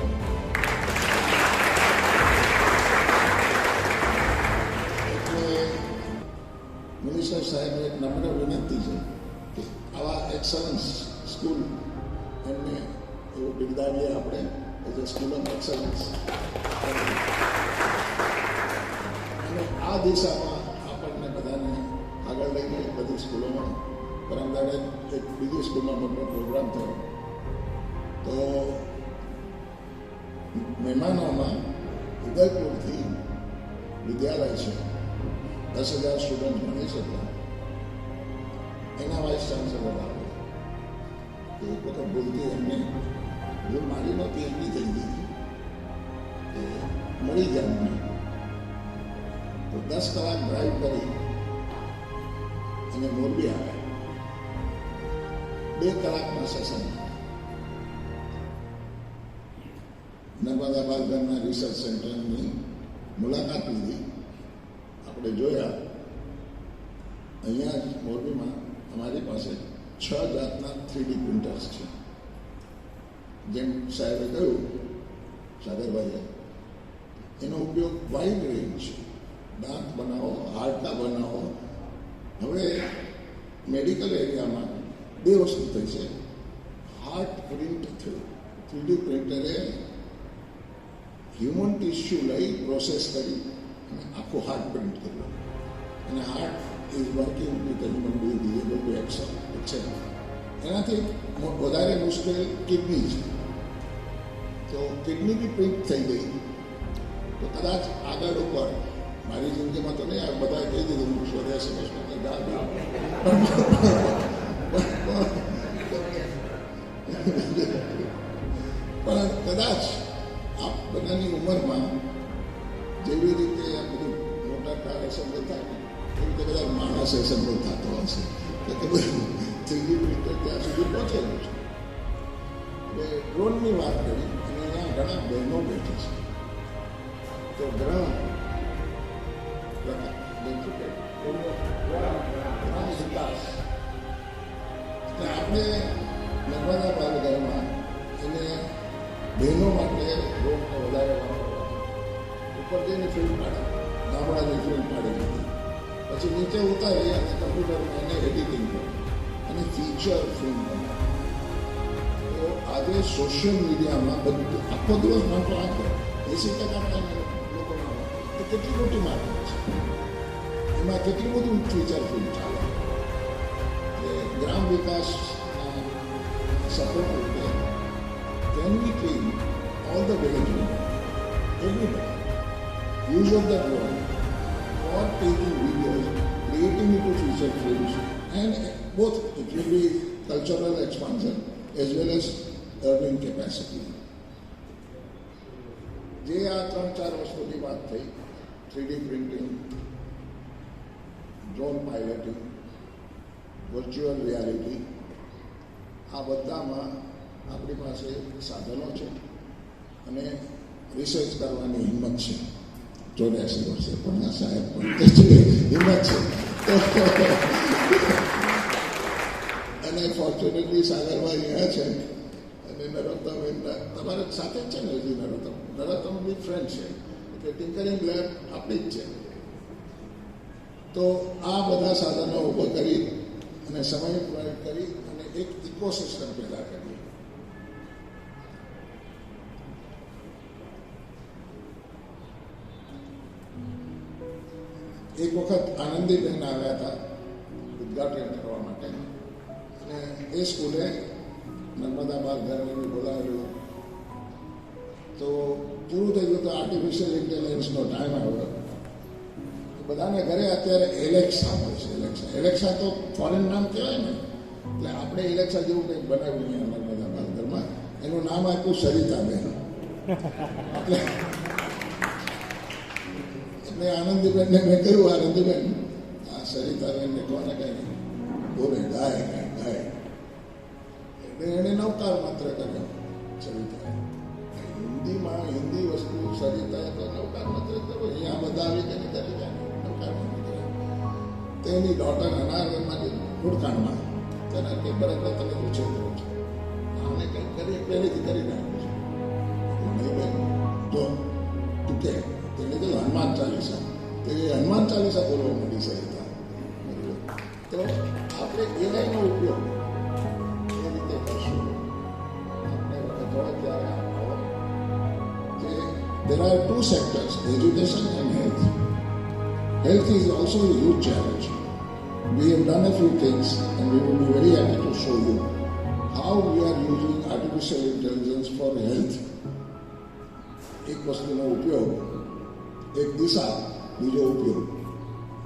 એટલે મિનિસ્ટર સાહેબને એક નમ્ર વિનંતી છે કે આવા એક્સલન્સ સ્કૂલ એમને એવું બિરદાવીએ આપણે as a school of excellence. અને આ દિશામાં આપણને બધાને આગળ લઈને બધી સ્કૂલોમાં પરમદાડે એક બીજી સ્કૂલમાં મોટો પ્રોગ્રામ થયો તો મહેમાનોમાં ઉદયપુરથી વિદ્યાલય છે, 10,000 સ્ટુડન્ટ ભણી શકે, એના વાઇસ ચાન્સલર આવે તો એક વખત બોલતી એમને ભૂલ મારી નહોતી, એમની થઈ ગઈ કે મળી જાય મને. તો 10 કલાક ડ્રાઈવ કરી અને મોરબી આવ્યા, 2 કલાકના સેશન નર્મદા બાલઘરના રિસર્ચ સેન્ટરની મુલાકાત લીધી. આપણે જોયા અહીંયા મોરબીમાં અમારી પાસે 6 જાતના 3D પ્રિન્ટર્સ છે. જેમ સાહેબે કહ્યું સાગરભાઈએ, એનો ઉપયોગ વાઇડ રેન્જ છે. દાંત બનાવો, હાડકા બનાવો. હવે મેડિકલ એરિયામાં બે વસ્તુ થઈ છે. હાર્ટ પ્રિન્ટ થયું, 3D પ્રિન્ટરે હ્યુમન ટિશ્યુ લઈ પ્રોસેસ કરી અને આખું હાર્ટ પ્રિન્ટ કર્યું, અને heart is working with human being able to accept. એનાથી વધારે મુશ્કેલ કિડની છે. તો કિડની બી પ્રિન્ટ થઈ ગઈ તો કદાચ આગળ ઉપર મારી જિંદગીમાં તો નહીં, આ બધા કહી દીધું હું 84 વર્ષનો પણ કદાચ આ બધાની ઉંમરમાં જેવી રીતે આ બધું મોટા કાર એસેમ્બલ થાય એવી રીતે કદાચ માણસ એસેમ્બલ થતો હશે કે બધું 3D પ્રિન્ટર ત્યાં સુધી પહોંચેલું છે. એટલે ડ્રોનની વાત કરી અને અહીંયા ઘણા બહેનો બેઠી છે. તો ગ્રહ વિકાસ આપણે નર્મદા બાલઘરમાં એને બહેનો માટે રોગને વધારે ઉપર જઈને ફિલ્મ પાડી, ગામડાની ફિલ્મ પાડી દીધી, પછી નીચે ઉતારી અને કમ્પ્યુટરમાં એને એડિટિંગ કરી અને ફીચર ફિલ્મ બનાવી. તો આજે સોશિયલ મીડિયામાં બધું આખો દિવસ નાખો આખો 80% લોકોના તો કેટલી મોટી માર્કેટ છે, એમાં કેટલું બધું ફીચર ફિલ્મ ચાલે. ગ્રામ વિકાસ સપોર્ટ રૂપે can we train all the village women, everybody, use of the drone for taking videos, creating into feature films, and both it will be cultural expansion as well as earning capacity. જે આ 3-4 વસ્તુની વાત થઈ, 3D printing, drone piloting, virtual reality, આ બધામાં આપણી પાસે સાધનો છે અને રિસર્ચ કરવાની હિંમત છે. 84 વર્ષે પણ આ સાહેબ પણ હિંમત છે. અને ફોર્ચ્યુનેટલી સાગરભાઈ અહીંયા છે અને નરોત્તમ એમના તમારા સાથે જ છે ને. હજી નરોત્તમ બી ફ્રેન્ડ છે, એટલે ટિંકરિંગ લેબ આપણી જ છે. તો આ બધા સાધનો ઊભો કરી અને સમય પ્રયોગ કરી અને એક ઇકોસિસ્ટમ પેદા કરી. એક વખત આનંદીબેન આવ્યા હતા ઉદ્ઘાટન કરવા માટે, અને એ સ્કૂલે નર્મદા બાલઘરને બોલાવેલું. તો પૂરું થઈ ગયું તો આર્ટિફિશિયલ ઇન્ટેલિજન્સનો ટાઈમ આવ્યો. બધાને ઘરે અત્યારે એલેક્સા હોય છે. એલેક્સા તો ફોરેન નામ કહેવાય ને, એટલે આપણે એલેક્સા જેવું કંઈક બનાવ્યું નર્મદા બાલઘરમાં. એનું નામ આપ્યું સરિતાબેન. એટલે આનંદીબેનને મેં કહ્યું, આનંદીબેન આ સરિતાબેનને કોને કહે બોલે ગાય ગાય. એટલે એણે નવકાર માત્ર કર્યો સરિતા. હિન્દીમાં હિન્દી વસ્તુ સરિતાએ તો નવકાર માત્ર કર્યો. અહીંયા બધા આવી કરી જાય નવકાર માત્ર કર્યો. તેની ડોટર અનારમાંથી ઓળખાણમાં તેના કે બરાબર તમે પૂછે કરું છું, આને કંઈક કરી પહેલેથી કરી નાખ્યું છે. નહીં બેન જો તું કે તેને કહ્યું હનુમાન ચાલીસા, તે હનુમાન ચાલીસા બોલવા માંડી સરિતા. તો આપણે એઆઈનો ઉપયોગ એ રીતે કરશું. આપણે વખત ત્યારે there are two sectors, education and health. Health is also a huge challenge. We have done a few things and we will be very happy to show you how we are using artificial intelligence for health. એક વસ્તુનો ઉપયોગ, એક દિશા, બીજો ઉપયોગ,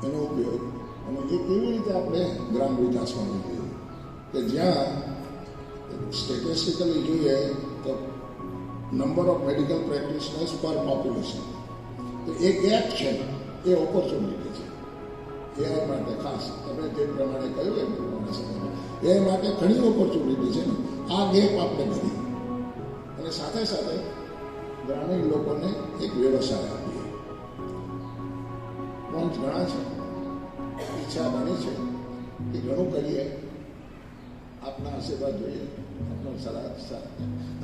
એનો ઉપયોગ અને એ કેવી રીતે આપણે ગ્રામ વિકાસમાં જોઈએ કે જ્યાં સ્ટેટિસ્ટિકલી જોઈએ તો નંબર ઓફ મેડિકલ પ્રેક્ટિશનર્સ પર પોપ્યુલેશન, તો એ ગેપ છે, એ ઓપોર્ચ્યુનિટી છે એઆઈ માટે. ખાસ તમે જે પ્રમાણે કહ્યું એમ પ્રમાણે સમયમાં એ માટે ઘણી ઓપોર્ચ્યુનિટી છે ને. આ ગેપ આપણે ભરી અને સાથે સાથે ગ્રામીણ લોકોને એક વ્યવસાય આપીએ. પોઈન્ટ ઘણા છે, ઈચ્છા ઘણી છે કે ઘણું કરીએ. આપના આશીર્વાદ જોઈએ, આપનો સલાહ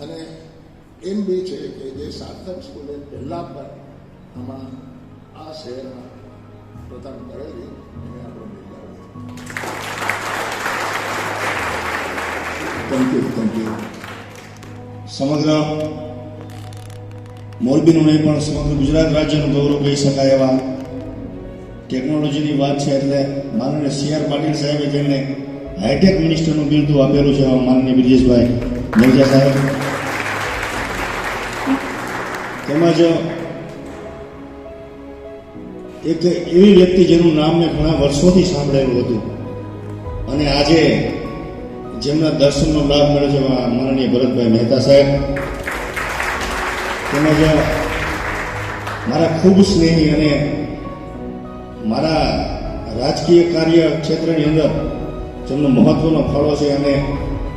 અને એમ બી છે કે જે સાર્થક સ્કૂલે પહેલાં પણ આમાં આ શહેરમાં પ્રથમ કરેલી એને આપણે બિરદાવીએ. Thank you. સમગ્ર મોરબીનું નહીં પણ સમગ્ર ગુજરાત રાજ્યનું ગૌરવ કહી શકાય એવા ટેકનોલોજીની વાત છે એટલે માનનીય CR પાટીલ સાહેબે જેમને હાઈટેક મિનિસ્ટરનું બિરુદ આપેલું છે માનનીય બ્રિજેશભાઈ મેરજા સાહેબ, તેમજ એક એવી વ્યક્તિ જેનું નામ મેં ઘણા વર્ષોથી સાંભળેલું હતું અને આજે જેમના દર્શનનો લાભ મળ્યો છે માનનીય ભરતભાઈ મહેતા સાહેબ, તેમજ મારા ખૂબ સ્નેહી અને મારા રાજકીય કાર્ય ક્ષેત્રની અંદર જેમનો મહત્વનો ફાળો છે અને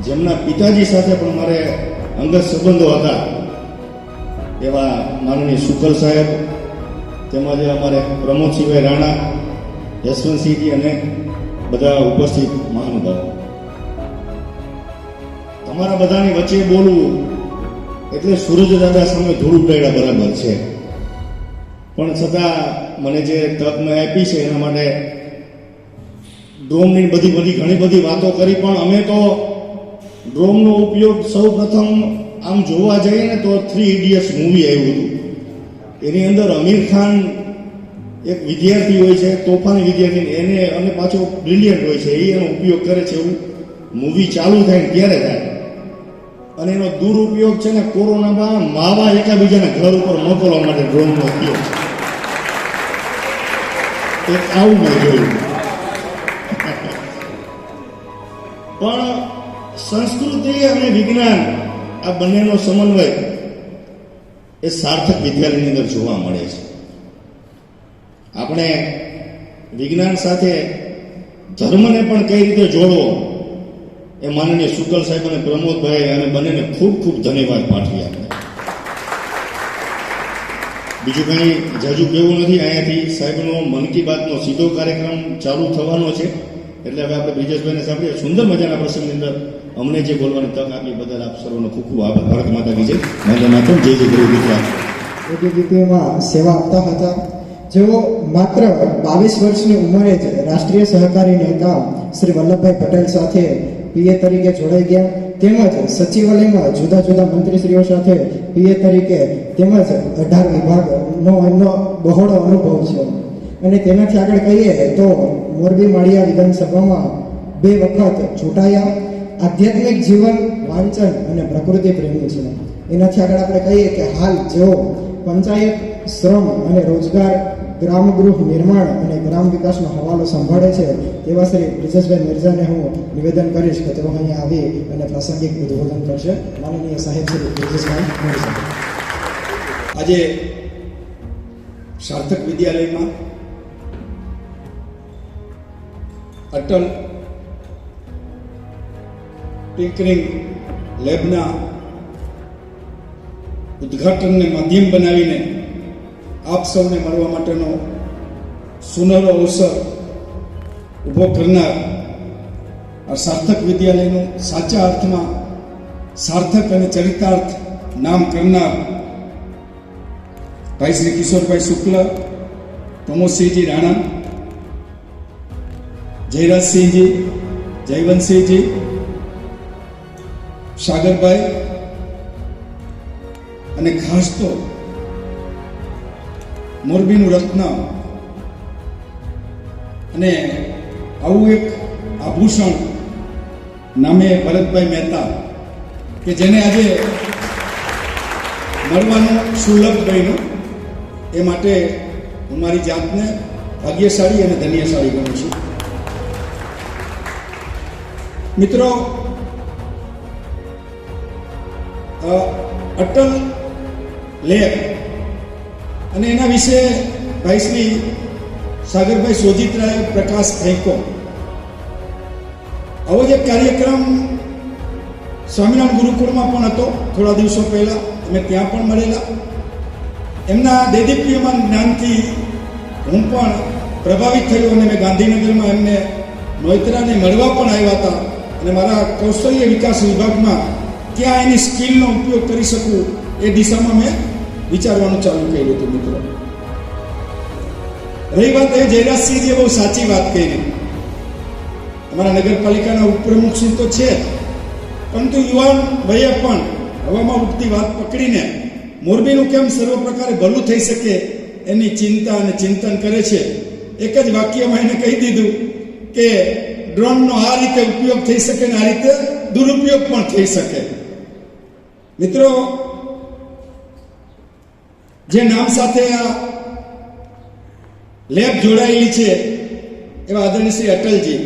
જેમના પિતાજી સાથે પણ મારે અંગત સંબંધો હતા એવા માનનીય શુકલ સાહેબ, તેમજ અમારે પ્રમોદસિંહભાઈ રાણા, યશવંતસિંહજી અને બધા ઉપસ્થિત મહાનુભાવો. તમારા બધાની વચ્ચે બોલવું એટલે સૂરજ દાદા સામે ધૂળ ઉડાડ્યા બરાબર છે, પણ છતાં મને જે તક મેં આપી છે એના માટે ડ્રોમની ઘણી બધી વાતો કરી, પણ અમે તો ડ્રોમનો ઉપયોગ સૌ પ્રથમ આમ જોવા જઈએ ને તો 3 ઇડિયટ્સ મૂવી આવ્યું હતું. એની અંદર આમિર ખાન એક વિદ્યાર્થી હોય છે, તોફાની વિદ્યાર્થી, એને અને પાછો બ્રિલિયન્ટ હોય છે, એનો ઉપયોગ કરે છે. એવું મૂવી ચાલુ થાય ને ત્યારે થાય. અને એનો દુરુપયોગ છે ને કોરોનામાં માવા એકાબીજાના ઘર ઉપર મોકલવા માટે ડ્રોનનો ઉપયોગ, એક આવું મેં જોયું. પણ સંસ્કૃતિ અને વિજ્ઞાન આ બંનેનો સમન્વય એ સાર્થક વિદ્યાલયની અંદર જોવા મળે છે. આપણે વિજ્ઞાન સાથે ધર્મને પણ કઈ રીતે જોડવો એ માનનીય શુકલ સાહેબ અને પ્રમોદભાઈ અને બંનેને ખૂબ ખૂબ ધન્યવાદ પાઠવી. આપણે બીજું કંઈ જાજુ કહેવું નથી. અહીંયાથી સાહેબનો મન કી બાતનો સીધો કાર્યક્રમ ચાલુ થવાનો છે, એટલે હવે આપણે બ્રિજેશભાઈને સાંભળીએ. સુંદર મજાના પ્રસંગની અંદર અમને જે બોલવાની તક આપી બદલ આપ સર્વનો ખૂબ ખૂબ આભાર. ભારત માતા કી જય. વંદે માતરમ. જય જય ગરવી ગુજરાત. એબીવીપીમાં સેવા આપતા હતા, જેઓ માત્ર 22 વર્ષની ઉંમરે જ રાષ્ટ્રીય સહકારી નેતા શ્રી વલ્લભભાઈ પટેલ સાથે PA તરીકે જોડાઈ ગયા, તેમજ સચિવાલયમાં જુદા જુદા મંત્રીશ્રીઓ સાથે PA તરીકે તેમજ 18 વિભાગનો એમનો બહોળો અનુભવ છે. અને તેનાથી આગળ કહીએ તો મોરબી માળિયા વિધાનસભામાં 2 વખત ચૂંટાયા. આધ્યાત્મિક જીવન, વાંચન અને પ્રકૃતિ પ્રેમી છે. એનાથી આગળ આપણે કહીએ કે હાલ જેઓ પંચાયત, શ્રમ અને રોજગાર, ગ્રામ ગૃહ નિર્માણ અને ગ્રામ વિકાસનો હવાલો સંભાળે છે તેવા શ્રી બ્રિજેશભાઈ મેરજાને હું નિવેદન કરીશ કે તેઓ અહીંયા આવી અને પ્રાસંગિક ઉદ્બોધન કરશે. માનનીય સાહેબ શ્રી બ્રિજેશભાઈ મેરજા. આજે સાર્થક વિદ્યાલયમાં અટલ ટિંકરિંગ લેબના ઉદ્ઘાટનને માધ્યમ બનાવીને આપ સૌને મળવા માટેનો સુનહેરો અવસર ઊભો કરનાર આ સાર્થક વિદ્યાલયનું સાચા અર્થમાં સાર્થક અને ચરિતાર્થ નામ કરનાર ભાઈ શ્રી કિશોરભાઈ શુક્લ, પ્રમોદસિંહજી રાણા, જયરાજસિંહજી, જયવંતસિંહજી, સાગરભાઈ અને ખાસ તો મોરબીનું રત્ન અને આવું એક આભૂષણ નામે ભરતભાઈ મહેતા કે જેને આજે મળવાનું સુલભ બન્યું, એ માટે હું મારી જાતને ભાગ્યશાળી અને ધન્યશાળી ગણું છું. મિત્રો, અટલ લેબ અને એના વિશે ભાઈ શ્રી સાગરભાઈ સોજિત્રાએ પ્રકાશ ફેંકો. આવો જ એક કાર્યક્રમ સ્વામિનારાયણ ગુરુકુળમાં પણ હતો થોડા દિવસો પહેલા. અમે ત્યાં પણ મળેલા. એમના દેદીપ્યમાન જ્ઞાનથી હું પણ પ્રભાવિત થયો અને મેં ગાંધીનગરમાં એમને નોતરાને મળવા પણ આવ્યા હતા અને મારા કૌશલ્ય વિકાસ વિભાગમાં ક્યાં એની સ્કિલનો ઉપયોગ કરી શકું એ દિશામાં મેં વિચારવાનું ચાલુ કર્યું હતું મિત્રો. રહી વાત એ જયરાજસિંહજીએ બહુ સાચી વાત કરી. અમારા નગરપાલિકાના ઉપપ્રમુખશ્રી તો છે જ, પરંતુ યુવાન વયે પણ હવામાં ઉડતી વાત પકડીને મોરબીનું કેમ સર્વ પ્રકારે ભલું થઈ શકે એની ચિંતા અને ચિંતન કરે છે. એક જ વાક્યમાં એને કહી દીધું કે ડ્રોનનો આ રીતે ઉપયોગ થઈ શકે ને આ રીતે દુરુપયોગ પણ થઈ શકે. મિત્રો, જે નામ સાથે આ લેબ જોડાયેલી છે એવા આદરણીય શ્રી અટલજી,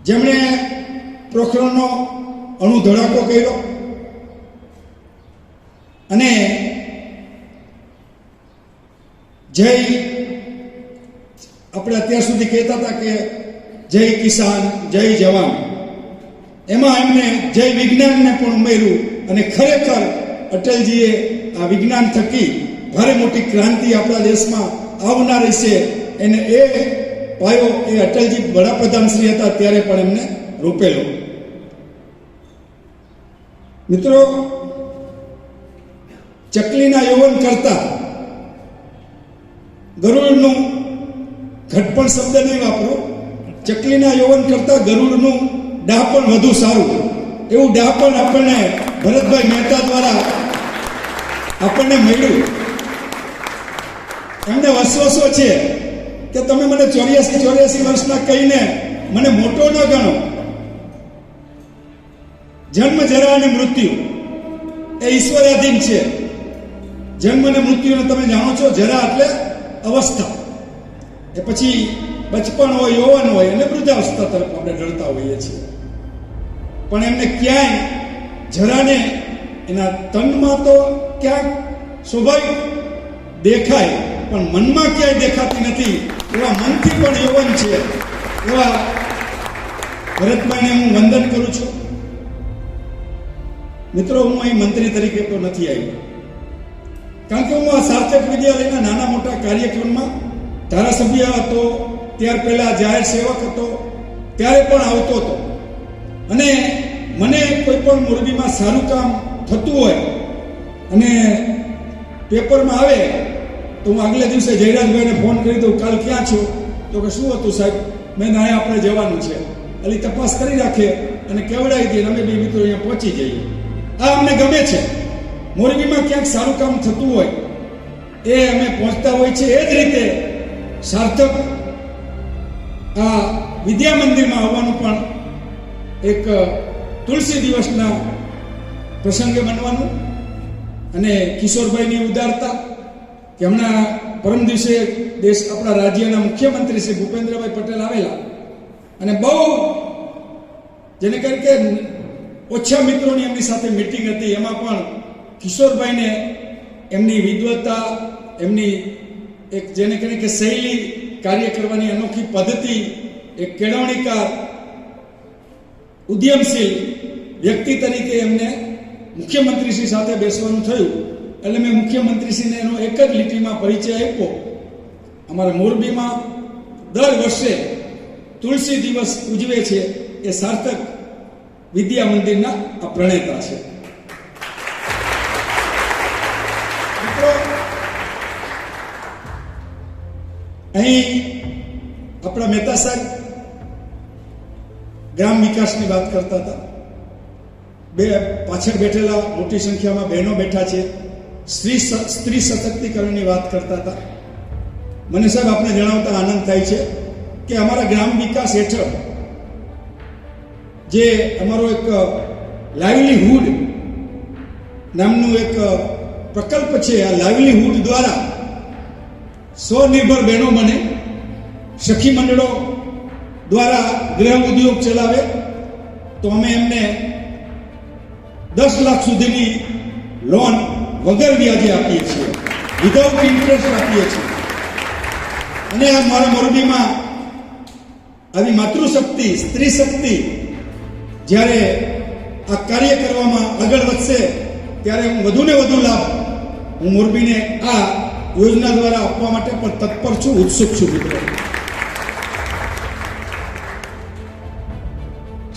જેમણે પોખરણનો અણુ ધડાકો કર્યો અને જય, આપણે અત્યાર સુધી કહેતા હતા કે જય કિસાન જય જવાન, એમાં એમને જય વિજ્ઞાનને પણ ઉમેર્યું અને ખરેખર અટલજીએ આ વિજ્ઞાન થકી ભારે મોટી ક્રાંતિ આપણા દેશમાં આવનારી છે એને એ પાયો એ અટલજી વડાપ્રધાન શ્રી હતા ત્યારે પણ એમને રોપેલો. મિત્રો, ચકલીના યૌવન કરતા ગરુડનું, ઘટપણ શબ્દ નહીં વાપરો, ચકલીના યૌવન કરતા ગરુડનું ડાપણ વધુ સારું, એવું ડાપણ આપણને ભરતભાઈ મહેતા દ્વારા આપણને મળ્યું. એમને વસવસો છે કે તમે મને 84 વર્ષના કહીને મને મોટો ન ગણો. જન્મ, જરા અને મૃત્યુ એ ઈશ્વરાધીન છે. જન્મ અને મૃત્યુને તમે જાણો છો. જરા એટલે અવસ્થા, એ પછી બચપણ હોય, યૌવન હોય અને વૃદ્ધાવસ્થા તરફ આપણે ઢળતા હોઈએ છીએ. પણ એમને ક્યાંય જરાને એના તનમાં તો ક્યાંક સ્વાભાવિક દેખાય, પણ મનમાં ક્યાંય દેખાતી નથી. એવા મનથી પણ યૌવન છે. એવા ભરતભાઈને હું વંદન કરું છું. મિત્રો, હું અહીં મંત્રી તરીકે તો નથી આવ્યો, કારણ કે હું આ સાર્થક વિદ્યાલયના નાના મોટા કાર્યક્રમમાં ધારાસભ્ય હતો, ત્યાર પહેલા જાહેર સેવક હતો, ત્યારે પણ આવતો હતો. અને મને કોઈ પણ મોરબીમાં સારું કામ થતું હોય અને પેપરમાં આવે તો હું આગલે દિવસે જયરાજભાઈને ફોન કરી દઉં, કાલ ક્યાં છો? તો કે શું હતું સાહેબ? મેં અહીંયા આપણે જવાનું છે. એટલે તપાસ કરી રાખે અને કેવડાવી દઈએ, અમે બે મિત્રો અહીંયા પહોંચી જઈએ. આ અમને ગમે છે. મોરબીમાં ક્યાંક સારું કામ થતું હોય એ અમે પહોંચતા હોય છે. એ જ રીતે સાર્થક આ વિદ્યા મંદિરમાં આવવાનું પણ એક તુલસી દિવસના પ્રસંગે બનવાનું. અને કિશોરભાઈની ઉદારતા કે હમણાં પરમ દિવસે આપણા રાજ્યના મુખ્યમંત્રી શ્રી ભૂપેન્દ્રભાઈ પટેલ આવેલા અને બહુ, જેને કહે કે ઓછા મિત્રોની એમની સાથે મીટિંગ હતી, એમાં પણ કિશોરભાઈને એમની વિદ્વતા, એમની એક જેને કહે કે શૈલી, કાર્ય કરવાની અનોખી પદ્ધતિ, એક કેળવણીકાર, ઉદ્યમશીલ વ્યક્તિ તરીકે એમને મુખ્યમંત્રીશ્રી સાથે બેસવાનું થયું. એટલે મેં મુખ્યમંત્રીશ્રીને એનો એક જ લીટીમાં પરિચય આપ્યો. અમારા મોરબીમાં દર વર્ષે તુલસી દિવસ ઉજવે છે એ સાર્થક વિદ્યા મંદિરના આ પ્રણેતા છે. અહીં આપણા મહેતા સાહેબ ગ્રામ વિકાસની વાત કરતા હતા. બે પાછળ બેઠેલા મોટી સંખ્યામાં બહેનો બેઠા છે, સ્ત્રી સશક્તિકરણની વાત કરતા હતા. મને સાહેબ આપને જણાવતા આનંદ થાય છે કે અમારા ગ્રામ વિકાસ હેઠળ જે અમારો એક લાઇવલીહુડ નામનું એક પ્રકલ્પ છે, આ લાઇવલીહુડ દ્વારા સ્વનિર્ભર બહેનો બને, સખી મંડળો દ્વારા ગૃહ ઉદ્યોગ ચલાવે, તો અમે એમને 10 લાખ સુધીની લોન વગર વ્યાજે આપીએ છીએ, વિધાઉટ ઇન્ટરેસ્ટ આપીએ છીએ. અને આ મારા મોરબીમાં આવી માતૃશક્તિ, સ્ત્રી શક્તિ જ્યારે આ કાર્ય કરવામાં આગળ વધશે ત્યારે હું વધુને વધુ લાભ હું મોરબીને આ યોજના દ્વારા આપવા માટે પણ તત્પર છું, ઉત્સુક છું. મિત્રો,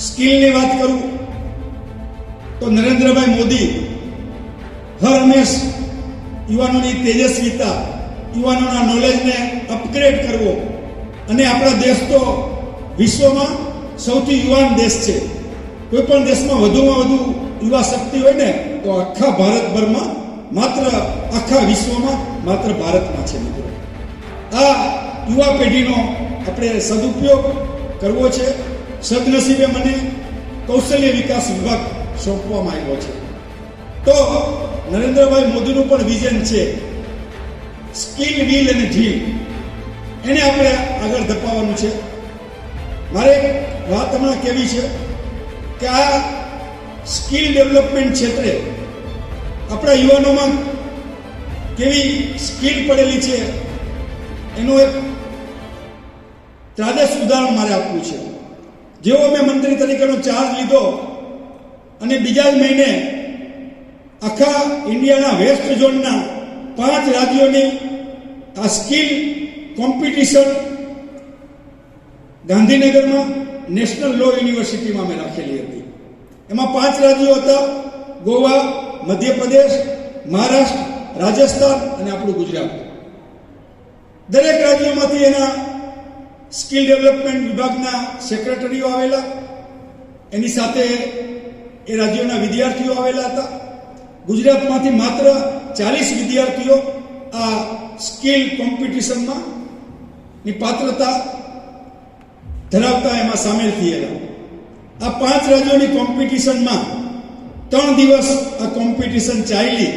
સ્કિલની વાત કરું તો નરેન્દ્રભાઈ મોદી હર હંમેશ યુવાનોની તેજસ્વીતા, યુવાનોના નોલેજને અપગ્રેડ કરવો, અને આપણા દેશ તો વિશ્વમાં સૌથી યુવાન દેશ છે. કોઈ પણ દેશમાં વધુમાં વધુ યુવા શક્તિ હોય ને તો આખા ભારતભરમાં, માત્ર આખા વિશ્વમાં માત્ર ભારતમાં છે મિત્રો. આ યુવા પેઢીનો આપણે સદુપયોગ કરવો છે. સદનસીબે મને કૌશલ્ય વિકાસ વિભાગ સોંપવામાં આવ્યો છે. તો નરેન્દ્રભાઈ મોદીનું પણ વિઝન છે સ્કિલ, વિલ અને ઢીલ. એને આપણે આગળ ધપાવવાનું છે. મારે વાત હમણાં કેવી છે કે આ સ્કિલ ડેવલપમેન્ટ ક્ષેત્રે આપણા યુવાનોમાં કેવી સ્કિલ પડેલી છે એનું એક ત્રાદશ ઉદાહરણ મારે આપવું છે. જેવો મેં મંત્રી તરીકેનો ચાર્જ લીધો અને બીજા જ મહિને આખા ઇન્ડિયાના વેસ્ટ ઝોનના 5 રાજ્યોની આ સ્કિલ કોમ્પિટિશન ગાંધીનગરમાં નેશનલ લો યુનિવર્સિટીમાં મેં રાખેલી હતી. એમાં 5 રાજ્યો હતા: ગોવા, મધ્યપ્રદેશ, મહારાષ્ટ્ર, રાજસ્થાન અને આપણું ગુજરાત. દરેક રાજ્યોમાંથી એના સ્કિલ ડેવલપમેન્ટ વિભાગના સેક્રેટરીઓ આવેલા, એની સાથે એ રાજ્યોના વિદ્યાર્થીઓ આવેલા હતા. ગુજરાતમાંથી માત્ર 40 વિદ્યાર્થીઓ આ સ્કિલ કોમ્પિટિશનમાં ની પાત્રતા ધરાવતા એમાં સામેલ થયેલા. આ 5 રાજ્યોની કોમ્પિટિશનમાં 3 દિવસ આ કોમ્પિટિશન ચાલી.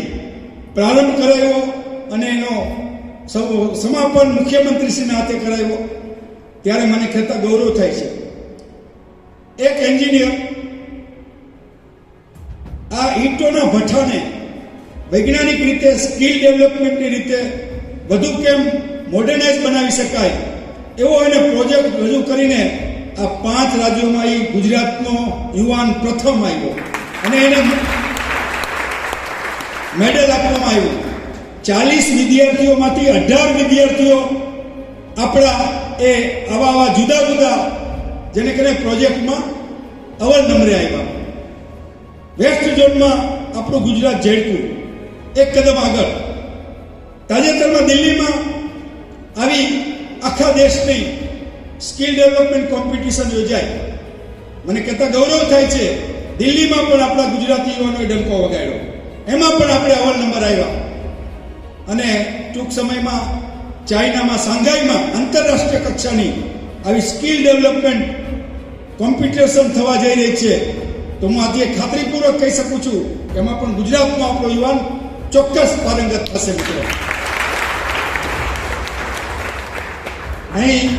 પ્રારંભ કરાયો અને એનો સમાપન મુખ્યમંત્રીશ્રીના હાથે કરાયો. ત્યારે મને કહેતા ગૌરવ થાય છે, એક એન્જિનિયર આ ઈંટોના ભઠ્ઠાને વૈજ્ઞાનિક રીતે, સ્કિલ ડેવલપમેન્ટની રીતે વધુ કેમ મોડર્નાઇઝ બનાવી શકાય એવો એને પ્રોજેક્ટ રજૂ કરીને આ 5 રાજ્યોમાં એ ગુજરાતનો યુવાન પ્રથમ આવ્યો અને એને મેડલ આપવામાં આવ્યું. 40 વિદ્યાર્થીઓમાંથી 18 વિદ્યાર્થીઓ આપણા એ આવા જુદા જુદા જેને કહેવાય પ્રોજેક્ટમાં અવ્વલ નંબરે આવ્યા. વેસ્ટ ઝોનમાં આપણું ગુજરાત ઝેડકું એક કદમ આગળ. તાજેતરમાં દિલ્હીમાં આવી આખા દેશની સ્કિલ ડેવલપમેન્ટ કોમ્પિટિશન યોજાય. મને કહેતા ગૌરવ થાય છે, દિલ્હીમાં પણ આપણા ગુજરાતી યુવાનોએ ડંકો વગાડ્યો, એમાં પણ આપણે અવ્વલ નંબર આવ્યા. અને ટૂંક સમયમાં ચાઇનામાં શાંઘાઈમાં આંતરરાષ્ટ્રીય કક્ષાની આવી સ્કિલ ડેવલપમેન્ટ કોમ્પિટિશન થવા જઈ રહી છે. તો હું આજે ખાતરીપૂર્વક કહી શકું છું કે એમાં પણ ગુજરાતનો આપણો યુવાન ચોક્કસ પારંગત થશે મિત્રો. અહીં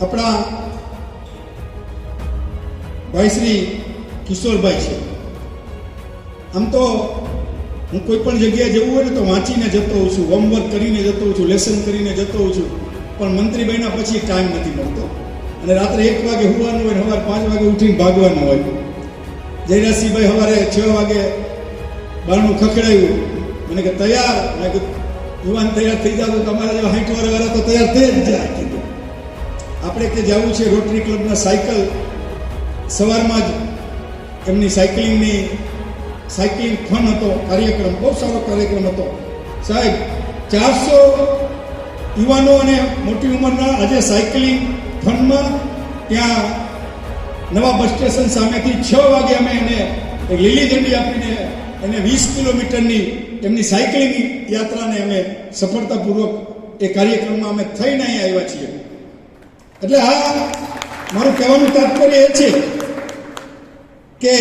આપણા ભાઈ શ્રી કિશોરભાઈ છે. આમ તો હું કોઈ પણ જગ્યાએ જવું હોય ને તો વાંચીને જતો હોઉં છું, હોમવર્ક કરીને જતો હોઉં છું, લેસન કરીને જતો હોઉં છું, પણ મંત્રી બન્યા પછી ટાઈમ નથી મળતો. અને રાત્રે 1 વાગે હોવાનું હોય, સવારે 5 વાગે ઉઠીને ભાગવાનું હોય. જયરાજસિંહભાઈ સવારે 6 વાગે બારણું ખખડાયું, મને કે તૈયાર. મેં કીધું યુવાન તૈયાર થઈ જાવ તો તમારા જેવા 60 વાળા તો તૈયાર થઈ જ જાય. કીધું આપણે કે જવું છે રોટરી ક્લબના સાયકલ સવારમાં જ એમની સાયકલિંગ ફન હતો કાર્યક્રમ, બહુ સારો કાર્યક્રમ હતો સાહેબ. 400 યુવાનો અને મોટી ઉંમરના આજે સાયકલિંગ ફનમાં ત્યાં નવા બસ સ્ટેશન સામેથી 6 વાગે અમે એને એક લીલી ઝંડી આપીને એને 20 કિલોમીટરની એમની સાયકલિંગ યાત્રાને અમે સફળતાપૂર્વક એ કાર્યક્રમમાં અમે થઈને અહીં આવ્યા છીએ. એટલે આ મારું કહેવાનું તાત્પર્ય એ છે કે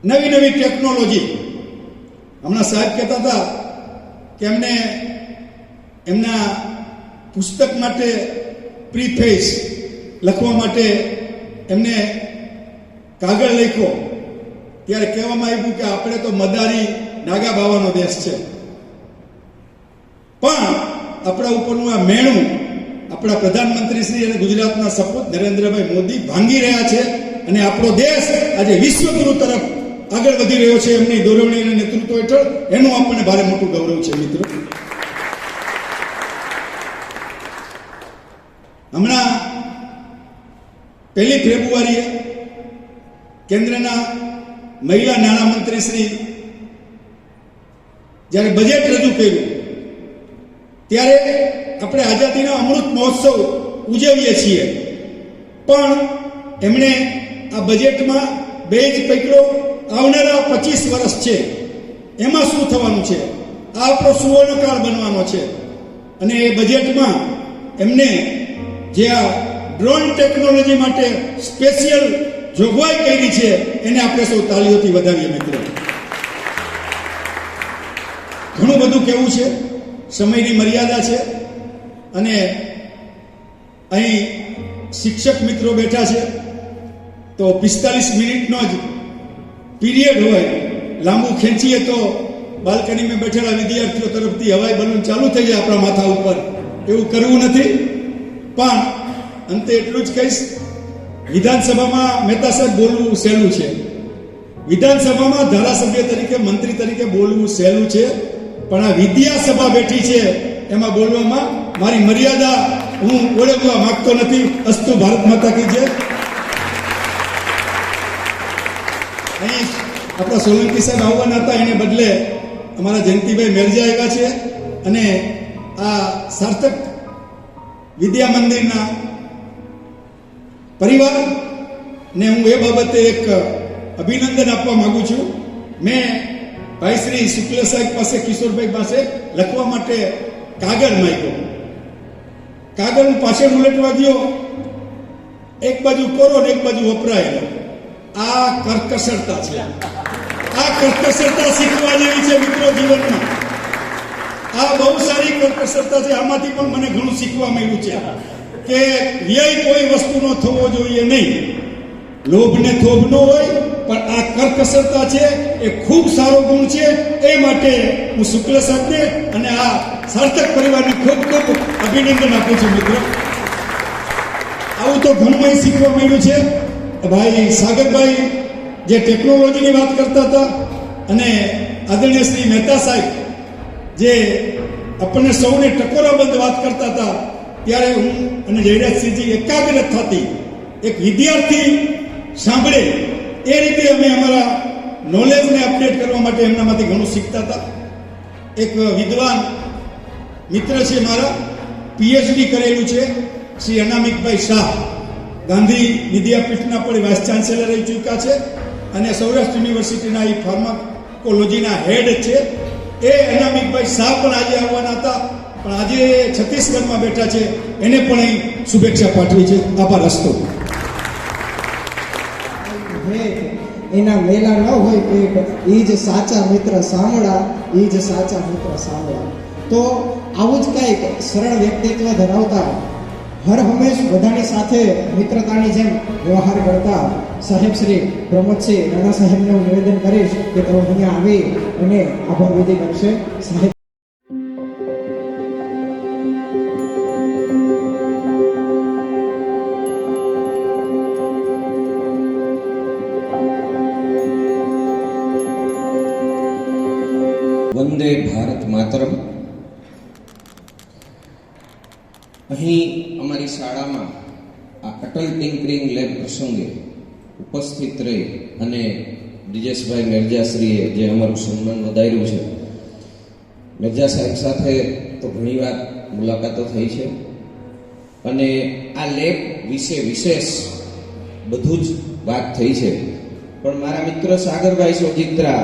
નવી નવી ટેકનોલોજી, હમણાં સાહેબ કહેતા હતા કે એમને એમના પુસ્તક માટે પ્રીફેસ લખવા માટે એમને કાગળ લખ્યો, ત્યારે કહેવામાં આવ્યું કે આપણે તો મદારી નાગા બાવાનો દેશ છે, પણ આપણા ઉપરનું આ મેણું આપણા પ્રધાનમંત્રી શ્રી અને ગુજરાતના સપૂત નરેન્દ્રભાઈ મોદી ભાંગી રહ્યા છે અને આપણો દેશ આજે વિશ્વગુરુ તરફ આગળ વધી રહ્યો છે એમની દોરવણી અને નેતૃત્વ હેઠળ. એનું આપણને ભારે મોટું ગૌરવ છે મિત્રો. હમણાં 1 ફેબ્રુઆરીએ કેન્દ્રના મહિલા નાણામંત્રી શ્રી જ્યારે બજેટ રજૂ કર્યું ત્યારે આપણે આઝાદીનો અમૃત મહોત્સવ ઉજવીએ છીએ, પણ એમણે આ બજેટમાં બે જ પકડો આવનારા 25 વર્ષ છે એમાં શું થવાનું છે, આ આપણો સુવર્ણકાળ બનવાનો છે. અને એ બજેટમાં એમને જે આ ડ્રોન ટેકનોલોજી માટે સ્પેશિયલ જોગવાઈ કરી છે એને આપણે સૌ તાળીઓથી વધાવીએ. મિત્રો, ઘણું બધું કહેવું છે, સમયની મર્યાદા છે, અને અહીં શિક્ષક મિત્રો બેઠા છે તો 45 મિનિટનો જ પીરિયડ હોય, લાંબુ ખેંચીએ તો બાલ્કનીમાં બેઠેલા વિદ્યાર્થીઓ તરફથી હવાઈ બલૂન ચાલુ થઈ જાય આપણા માથા ઉપર. એવું કરવું નથી. પણ અંતે એટલું જ કહીશ, વિધાનસભામાં મહેતા સાહેબ બોલવું સહેલું છે, વિધાનસભામાં ધારાસભ્ય તરીકે મંત્રી તરીકે બોલવું સહેલું છે, પણ આ વિદ્યાસભા બેઠી છે એમાં બોલવામાં મારી મર્યાદા હું ઓળખવા માંગતો નથી. અસ્તુ ભારત માતા કી જય. અહીં આપણા સોલંકી સાહેબ આવવાના હતા, એને બદલે અમારા જયંતિભાઈ મેરજા આવ્યા છે, અને આ સાર્થક વિદ્યા મંદિરના પરિવારને હું એ બાબતે એક અભિનંદન આપવા માંગુ છું. મેં ભાઈ શ્રી શુક્લ સાહેબ પાસે, કિશોરભાઈ પાસે લખવા માટે કાગળ માંગ્યો. કાગળ હું પાછળ ઉલટવા ગયો, એક બાજુ કોરો ને એક બાજુ વપરાયેલો. આ કરકસરતા છે, આ કરકસરતા શીખવા જેવી છે મિત્રો જીવનમાં. આ બહુ સારી કરકસરતા છે. આમાંથી પણ મને ઘણું શીખવા મળ્યું છે કે વ્યય કોઈ વસ્તુનો થવો જોઈએ નહીં, લોભ ને થોભ ન હોય, પણ આ કરકસરતા છે એ ખૂબ સારો ગુણ છે. એ માટે હું શુક્લ સાહેબને અને આ સાર્થક પરિવારને ખૂબ ખૂબ અભિનંદન આપું છું. મિત્રો, આવું તો ઘણું શીખવા મળ્યું છે. ભાઈ સાગરભાઈ જે ટેકનોલોજીની વાત કરતા હતા, અને આદરણીય શ્રી મહેતા સાહેબ જે આપણને સૌને ટકોરાબંધ વાત કરતા હતા, ત્યારે હું અને જયરાજસિંહજી એકાગ્ર થતી એક વિદ્યાર્થી સાંભળે એ રીતે અમે અમારા નોલેજને અપડેટ કરવા માટે એમનામાંથી ઘણું શીખતા હતા. એક વિદ્વાન મિત્ર છે મારા, પીએચડી કરેલું છે, શ્રી અનામિકભાઈ શાહ, ગાંધી વિદ્યાપીઠના પણ વાઇસ ચાન્સેલર રહી ચૂક્યા છે, અને સૌરાષ્ટ્ર યુનિવર્સિટીના એ ફાર્માકોલોજીના હેડ છે. એ અનામિકભાઈ શાહ પણ આજે આવવાના હતા, પણ આજે છત્તીસગઢમાં બેઠા છે. એને પણ અહીં શુભેચ્છા પાઠવી છે. આભાર. હસ્તો એના મેલા ન હોય કે એ જ સાચા મિત્ર સાંભળા, એ જ સાચા મિત્ર સાંભળા. તો આવું જ કંઈક સરળ વ્યક્તિત્વ ધરાવતા, હર હંમેશ બધાની સાથે મિત્રતાની જેમ વ્યવહાર કરતા સાહેબ શ્રી પ્રમોદસિંહ નાના સાહેબને હું નિવેદન કરીશ કે તેઓ અહીંયા આવી અને આભાર વિધિ કરશે. સાહેબ વંદે ભારત માતરમ. અહીં અમારી શાળામાં આ અટલ ટિંકરિંગ લેબ પ્રસંગે ઉપસ્થિત રહી અને બ્રિજેશભાઈ મેરજાશ્રીએ જે અમારું સન્માન વધાર્યું છે, મેરજા સાહેબ સાથે તો ઘણીવાર મુલાકાતો થઈ છે, અને આ લેબ વિશે વિશેષ બધું જ વાત થઈ છે. પણ મારા મિત્ર સાગરભાઈ સોજિત્રા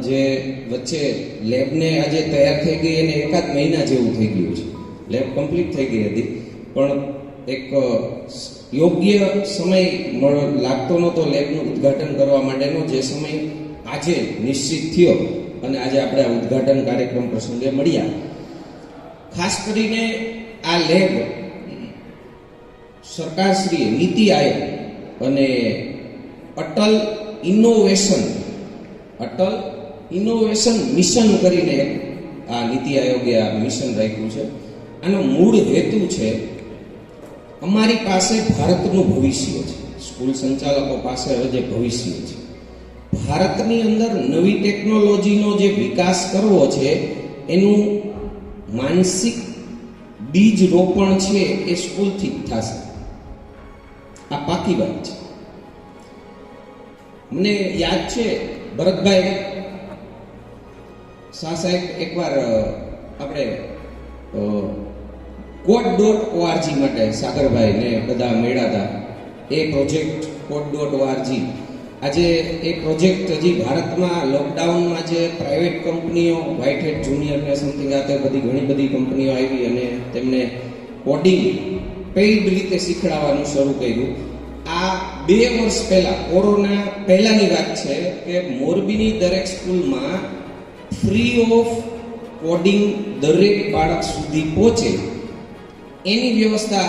જે વચ્ચે લેબને આજે તૈયાર થઈ ગઈ અને એકાદ મહિના જેવું થઈ ગયું છે, લેબ કમ્પ્લીટ થઈ ગઈ હતી, પણ એક યોગ્ય સમય લાગતો નહોતો લેબનું ઉદ્ઘાટન કરવા માટેનો, જે સમય આજે નિશ્ચિત થયો અને આજે આપણે આ ઉદ્ઘાટન કાર્યક્રમ પ્રસંગે મળ્યા. ખાસ કરીને આ લેબ સરકારશ્રીએ નીતિ આયોગ અને અટલ ઇનોવેશન મિશન કરીને આ નીતિ આયોગે આ મિશન રાખ્યું છે. આનો મૂળ હેતુ છે, અમારી પાસે ભારતનું ભવિષ્ય છે, સ્કૂલ સંચાલકો પાસે હવે જે ભવિષ્ય છે, ભારતની અંદર નવી ટેકનોલોજીનો જે વિકાસ કરવો છે એનું માનસિક બીજ રોપણ છે એ સ્કૂલથી જ થશે. આ પાકી વાત છે. મને યાદ છે ભરતભાઈ શાહ સાહેબ એકવાર આપણે code.org માટે સાગરભાઈ ને બધા મળ્યા હતા. એ પ્રોજેક્ટ code.org આજે એ પ્રોજેક્ટ હજી ભારતમાં લોકડાઉનમાં જે પ્રાઇવેટ કંપનીઓ વ્હાઇટ હેટ જુનિયર ને સમથિંગ આ તે બધી ઘણી બધી કંપનીઓ આવી અને તેમને કોડિંગ પેઇડ રીતે શીખડાવવાનું શરૂ કર્યું. આ 2 વર્ષ પહેલા કોરોના પહેલાની વાત છે કે મોરબીની દરેક સ્કૂલમાં ફ્રી ઓફ કોડિંગ દરેક બાળક સુધી પહોંચે એની વ્યવસ્થા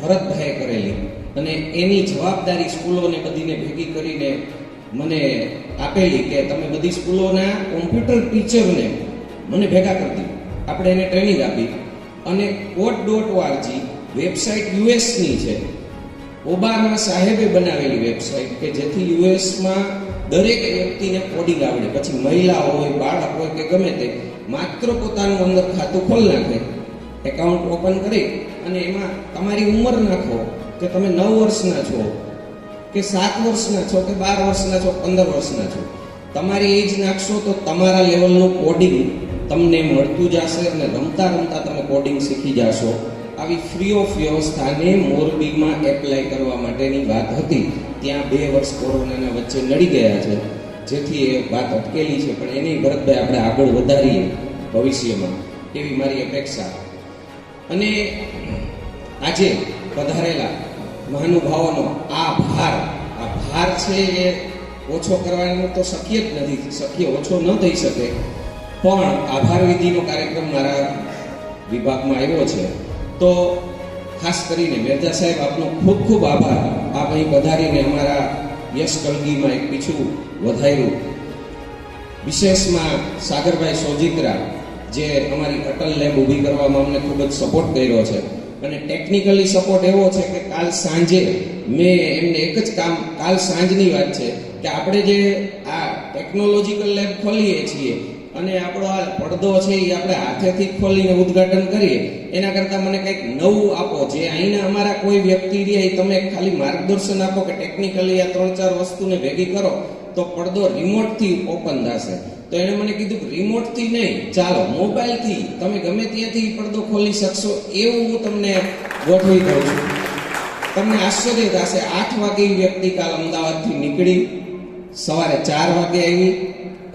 ભરતભાઈએ કરેલી અને એની જવાબદારી સ્કૂલોને બધીને ભેગી કરીને મને આપેલી કે તમે બધી સ્કૂલોના કોમ્પ્યુટર ટીચરને મને ભેગા કરી દીધું. આપણે એને ટ્રેનિંગ આપી અને code.org વેબસાઇટ યુએસની છે. ઓબામા સાહેબે બનાવેલી વેબસાઇટ કે જેથી યુએસમાં દરેક વ્યક્તિને કોડિંગ આવડે. પછી મહિલા હોય, બાળક હોય કે ગમે તે માત્ર પોતાનું અંદર ખાતું ખોલી નાખે, એકાઉન્ટ ઓપન કરી અને એમાં તમારી ઉંમર નાખો કે તમે 9 વર્ષના છો કે 7 વર્ષના છો કે 12 વર્ષના છો, 15 વર્ષના છો, તમારી એજ નાખશો તો તમારા લેવલનું કોડિંગ તમને મળતું જશે અને રમતા રમતા તમે કોડિંગ શીખી જશો. આવી ફ્રી ઓફ વ્યવસ્થાને મોરબીમાં એપ્લાય કરવા માટેની વાત હતી. ત્યાં 2 વર્ષ કોરોનાના વચ્ચે નડી ગયા છે જેથી એ વાત અટકેલી છે, પણ એની ભરતભાઈ આપણે આગળ વધારીએ ભવિષ્યમાં એવી મારી અપેક્ષા. અને આજે પધારેલા મહાનુભાવોનો આ ભાર છે એ ઓછો કરવાનો તો શક્ય જ નથી, શક્ય ઓછો ન થઈ શકે. પણ આભાર વિધિનો કાર્યક્રમ મારા વિભાગમાં આવ્યો છે તો ખાસ કરીને મેરજા સાહેબ આપનો ખૂબ ખૂબ આભાર. આપ અહીં પધારીને અમારા યશ કલગીમાં એક પીછું વધાર્યું. વિશેષમાં સાગરભાઈ સોજિત્રા જે અમારી અટલ લેબ ઊભી કરવામાં અમને ખૂબ જ સપોર્ટ કર્યો છે અને ટેકનિકલી સપોર્ટ એવો છે કે કાલ સાંજે મેં એમને એક જ કામ, કાલ સાંજની વાત છે કે આપણે જે આ ટેકનોલોજીકલ લેબ ખોલીએ છીએ અને આપણો આ પડદો છે એ આપણે હાથેથી ખોલીને ઉદ્ઘાટન કરીએ એના કરતાં મને કંઈક નવું આપો. જે અહીંના અમારા કોઈ વ્યક્તિ રહે તમે ખાલી માર્ગદર્શન આપો કે ટેકનિકલી આ 3-4 વસ્તુને ભેગી કરો તો પડદો રિમોટથી ઓપન થશે. તો એણે મને કીધું કે રિમોટથી નહીં, ચાલો મોબાઈલથી તમે ગમે ત્યાંથી પડદો ખોલી શકશો એવું હું તમને ગોઠવી દઉં છું. તમને આશ્ચર્ય થશે, 8 વાગે વ્યક્તિ કાલ અમદાવાદથી નીકળી, સવારે 4 વાગે આવી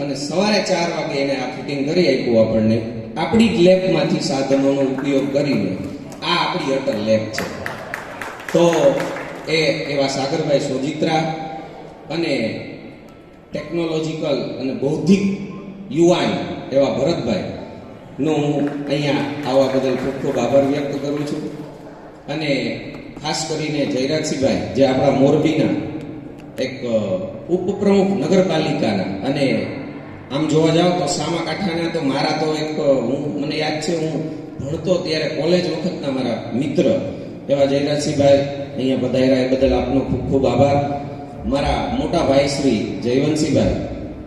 અને સવારે 4 વાગે એને આ ફિટિંગ કરી આપ્યું આપણને આપણી જ લેબમાંથી સાધનોનો ઉપયોગ કરીને. આ આપણી અટલ લેબ છે. તો એવા સાગરભાઈ સોજિત્રા અને ટેકનોલોજીકલ અને બૌદ્ધિક યુવાન એવા ભરતભાઈનો હું અહીંયા આવવા બદલ ખૂબ ખૂબ આભાર વ્યક્ત કરું છું. અને ખાસ કરીને જયરાજસિંહભાઈ જે આપણા મોરબીના એક ઉપપ્રમુખ નગરપાલિકાના અને આમ જોવા જાવ તો સામાકાંઠાના તો મારા તો એક મને યાદ છે હું ભણતો ત્યારે કોલેજ વખતના મારા મિત્ર એવા જયરાજસિંહભાઈ અહીંયા પધાર્યા એ બદલ આપનો ખૂબ ખૂબ આભાર. મારા મોટા ભાઈ શ્રી જયવંતસિંહભાઈ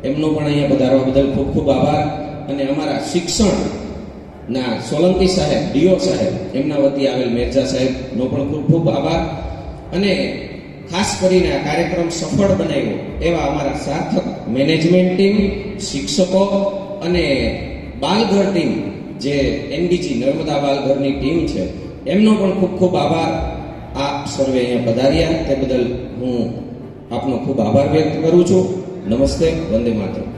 એમનો પણ અહીંયા પધારવા બદલ ખૂબ ખૂબ આભાર. અને અમારા શિક્ષણના સોલંકી સાહેબ, ડીઓ સાહેબ એમના વતી આવેલ મેરજા સાહેબનો પણ ખૂબ ખૂબ આભાર. અને ખાસ કરીને આ કાર્યક્રમ સફળ બનાવ્યો એવા અમારા સાર્થક મેનેજમેન્ટ ટીમ, શિક્ષકો અને બાલઘર ટીમ જે એનડીજી નર્મદા બાલઘરની ટીમ છે એમનો પણ ખૂબ ખૂબ આભાર. આપ સર્વે અહીંયા પધાર્યા તે બદલ હું આપનો ખૂબ આભાર વ્યક્ત કરું છું. નમસ્તે, વંદે માતરમ.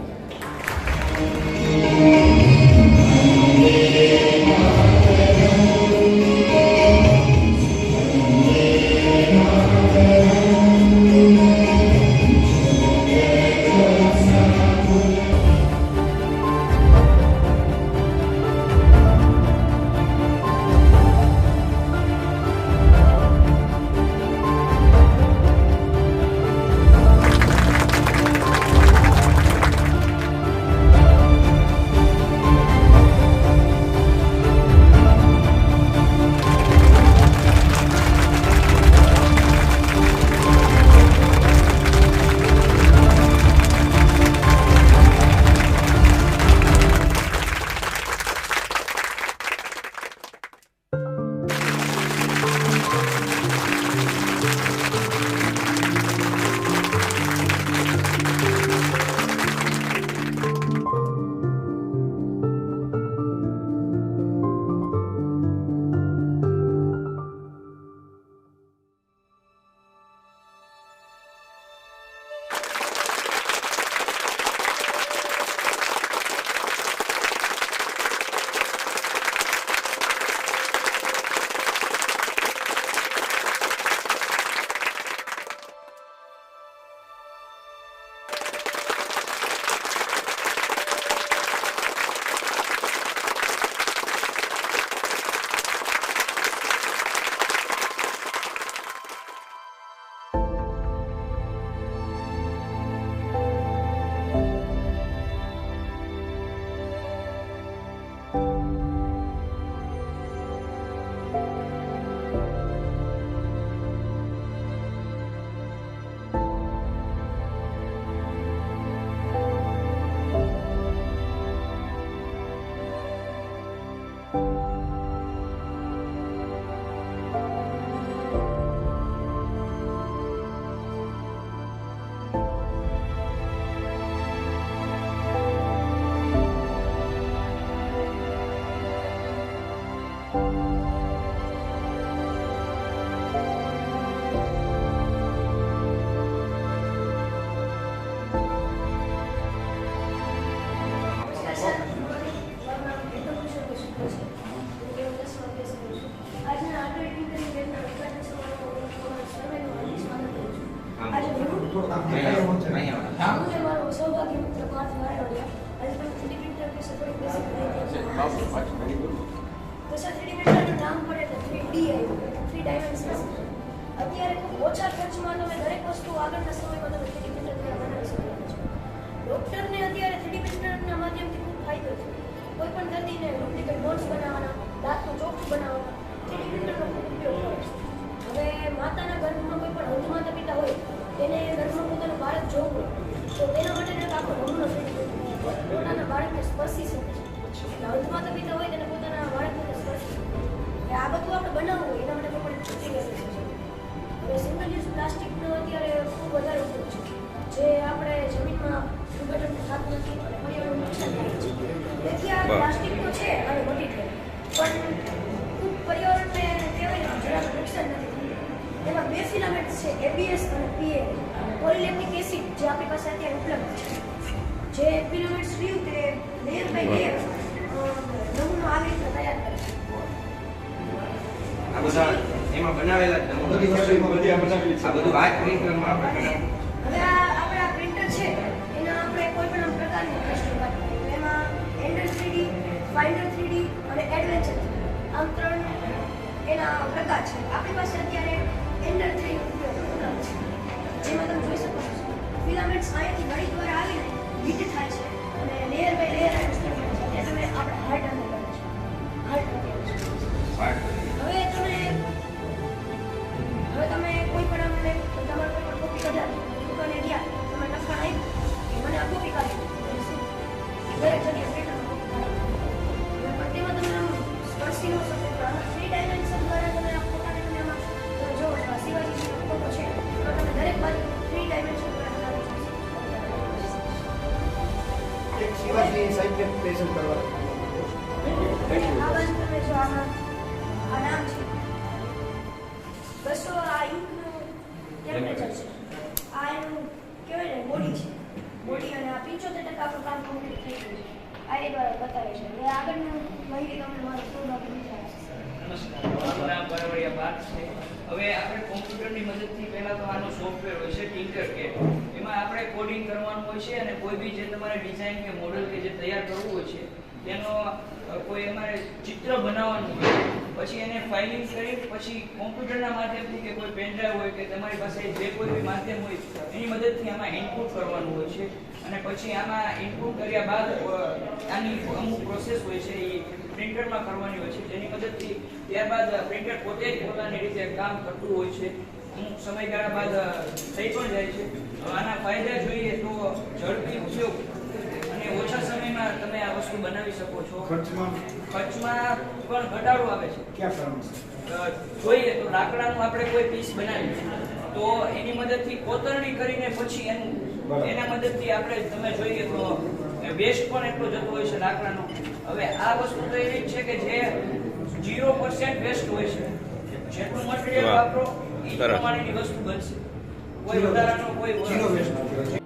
मुझे मारो सौभाग्य मित्र पार्थ वारोडिया आज मैं 3D प्रिंटर के सफल बेसिक तो सर 3D प्रिंटर નું નામ પડે તો 3D આવ્યું 3 ડાયમેન્શન્સ અત્યારે ખૂબ ઓછા ખર્ચમાં તમે દરેક વસ્તુ આગળના સમયમાં તમે 3D પ્રિન્ટર દ્વારા બનાવી શકો છો ડોક્ટરને અત્યારે 3D પ્રિન્ટરના માધ્યમથી ખૂબ ફાયદો છે કોઈ પણ દર્દીને ડુપ્લિકેટ નોટ્સ બનાવવાના દાંતનું ચોખ્ખું બનાવવાના 3D પ્રિન્ટરનો ખૂબ ઉપયોગ કરે છે હવે માતાના ગર્ભમાં કોઈ પણ અંધ માતા પિતા હોય તેને ગર્ભમાં પોતાનું બાળક જોવું હોય તો તેના માટે એક આખો નમૂનો પોતાના બાળકને સ્પર્શી શકે છે એટલે અંધ માતા પિતા હોય તેને પોતાના બાળકને સ્પર્શી શકે આ બધું આપણે બનાવવું હોય એના માટે પણ છૂટી ગયેલું છે હવે સિંગલ યુઝ પ્લાસ્ટિકનો અત્યારે ખૂબ વધારે ઉપયોગ છે જે આપણે જમીનમાં વિઘટન થતું નથી અને પર્યાવરણને નુકસાન થાય છે તેથી આ પ્લાસ્ટિક તો છે અને મટીરિયલ પણ ખૂબ પર્યાવરણને કહેવાય ને જરાક નુકસાન નથી એમાં બે ફિલામેન્ટ્સ છે ABS અને PA પોલિલેક્ટિક એસિડ જે આપણી પાસે અત્યારે ઉપલબ્ધ છે જે ફિલામેન્ટ્સ રહ્યું તે લેયર બાય લેયર નમૂનો આવી રીતે તૈયાર કરે છે આ બધા એમાં બનાવેલા જ બધી વસ્તુ એમાં બનાવેલી આ બધું આ પ્રિન્ટરમાં આપણે હવે આપણે આ પ્રિન્ટર છે એના આપણે કોઈ પણ પ્રકારની કસ્ટમ કાઢી એમાં એન્ડર 3D ફાઇન્ડર 3D અને એડવેન્ચર આમ ત્રણ એના પ્રકાર છે આપણી પાસે અત્યારે એન્ડર 3D ઉપયોગ છે જેમાં તમે જોઈ શકો છો ફિલામેન્ટ્સ અહીંયાથી નળી દ્વારા આવીને હીટ થાય છે અને લેયર બાય લેયર આવી છે ત્યાં તમે આપણે હાર્ટ અંદર કરે છે હાર્ટ હવે તમે કોઈ પણ અમને તમારે કોઈ પણ કોપી કઢાવી દુકાને ગયા તમે લખાણ આવ્યું કે મને આ કોપી કાઢી દરેક જગ્યાએ પ્રિન્ટરમાં કોપી કાઢી પણ તેમાં તમે આમ સ્પર્શી ન શકો પણ આમાં 3 ડાયમેન્શન દ્વારા તમે આ ફોટાને તમે આમાં જો શિવાજી ફોટો છે તો તમે દરેક બાજુ 3 ડાયમેન્શન દ્વારા એક શિવાજી સાહિત્ય પ્રેઝન્ટ કરવા આ બાજુ તમે જો આમાં આ નામ છે 200 આ ઇંકનું ટેમ્પરેચર છે આ એનું કહેવાય ને બોડી છે બોડી અને આ 75% આપણું કામ કમ્પ્લીટ થઈ ગયું છે આ એ દ્વારા બતાવે છે હવે આગળનું માહિતી તમને મારો સૌભાગ્ય મિત્ર નમસ્કાર મારું નામ બરાવળિયા પાર્થ છે હવે આપણે કોમ્પ્યુટરની મદદથી પહેલા તો આનો સોફ્ટવેર હોય છે ટિંકરકેડ એમાં આપણે કોડિંગ કરવાનું હોય છે અને કોઈ બી જે તમારે ડિઝાઇન કે મોડેલ કે જે તૈયાર કરવું હોય છે તેનો કોઈ અમારે ચિત્ર બનાવવાનું હોય પછી એને ફાઇલિંગ કરી પછી કોમ્પ્યુટરના માધ્યમથી કે કોઈ પેનડ્રાઈવ હોય કે તમારી પાસે જે કોઈ બી માધ્યમ હોય એની મદદથી આમાં ઇનપુટ કરવાનું હોય છે અને પછી આમાં ઇનપુટ કર્યા બાદ આની અમુક પ્રોસેસ હોય છે એ પ્રિન્ટરમાં કરવાની હોય છે જેની મદદથી ત્યારબાદ પ્રિન્ટર પોતે જ પોતાની રીતે કામ કરતું હોય છે અમુક સમયગાળા બાદ થઈ પણ જાય છે આના ફાયદા જોઈએ તો ઝડપી ઉપયોગ અને ઓછા સમયમાં તમે આ વસ્તુ બનાવી શકો છો ખર્ચમાં પણ ઘટાડો આવે છે જોઈએ તો લાકડાનું આપણે કોઈ પીસ બનાવીએ તો એની મદદથી કોતરણી કરીને પછી એના મદદથી આપણે તમે જોઈએ તો વેસ્ટ પણ એટલો જતો હોય છે લાકડાનો હવે આ વસ્તુ તો એવી જ છે કે જે 0% વેસ્ટ હોય છે જેટલું મટીરીયલ વાપરો એ પ્રમાણેની વસ્તુ બનશે કોઈ વધારાનો કોઈ વેસ્ટ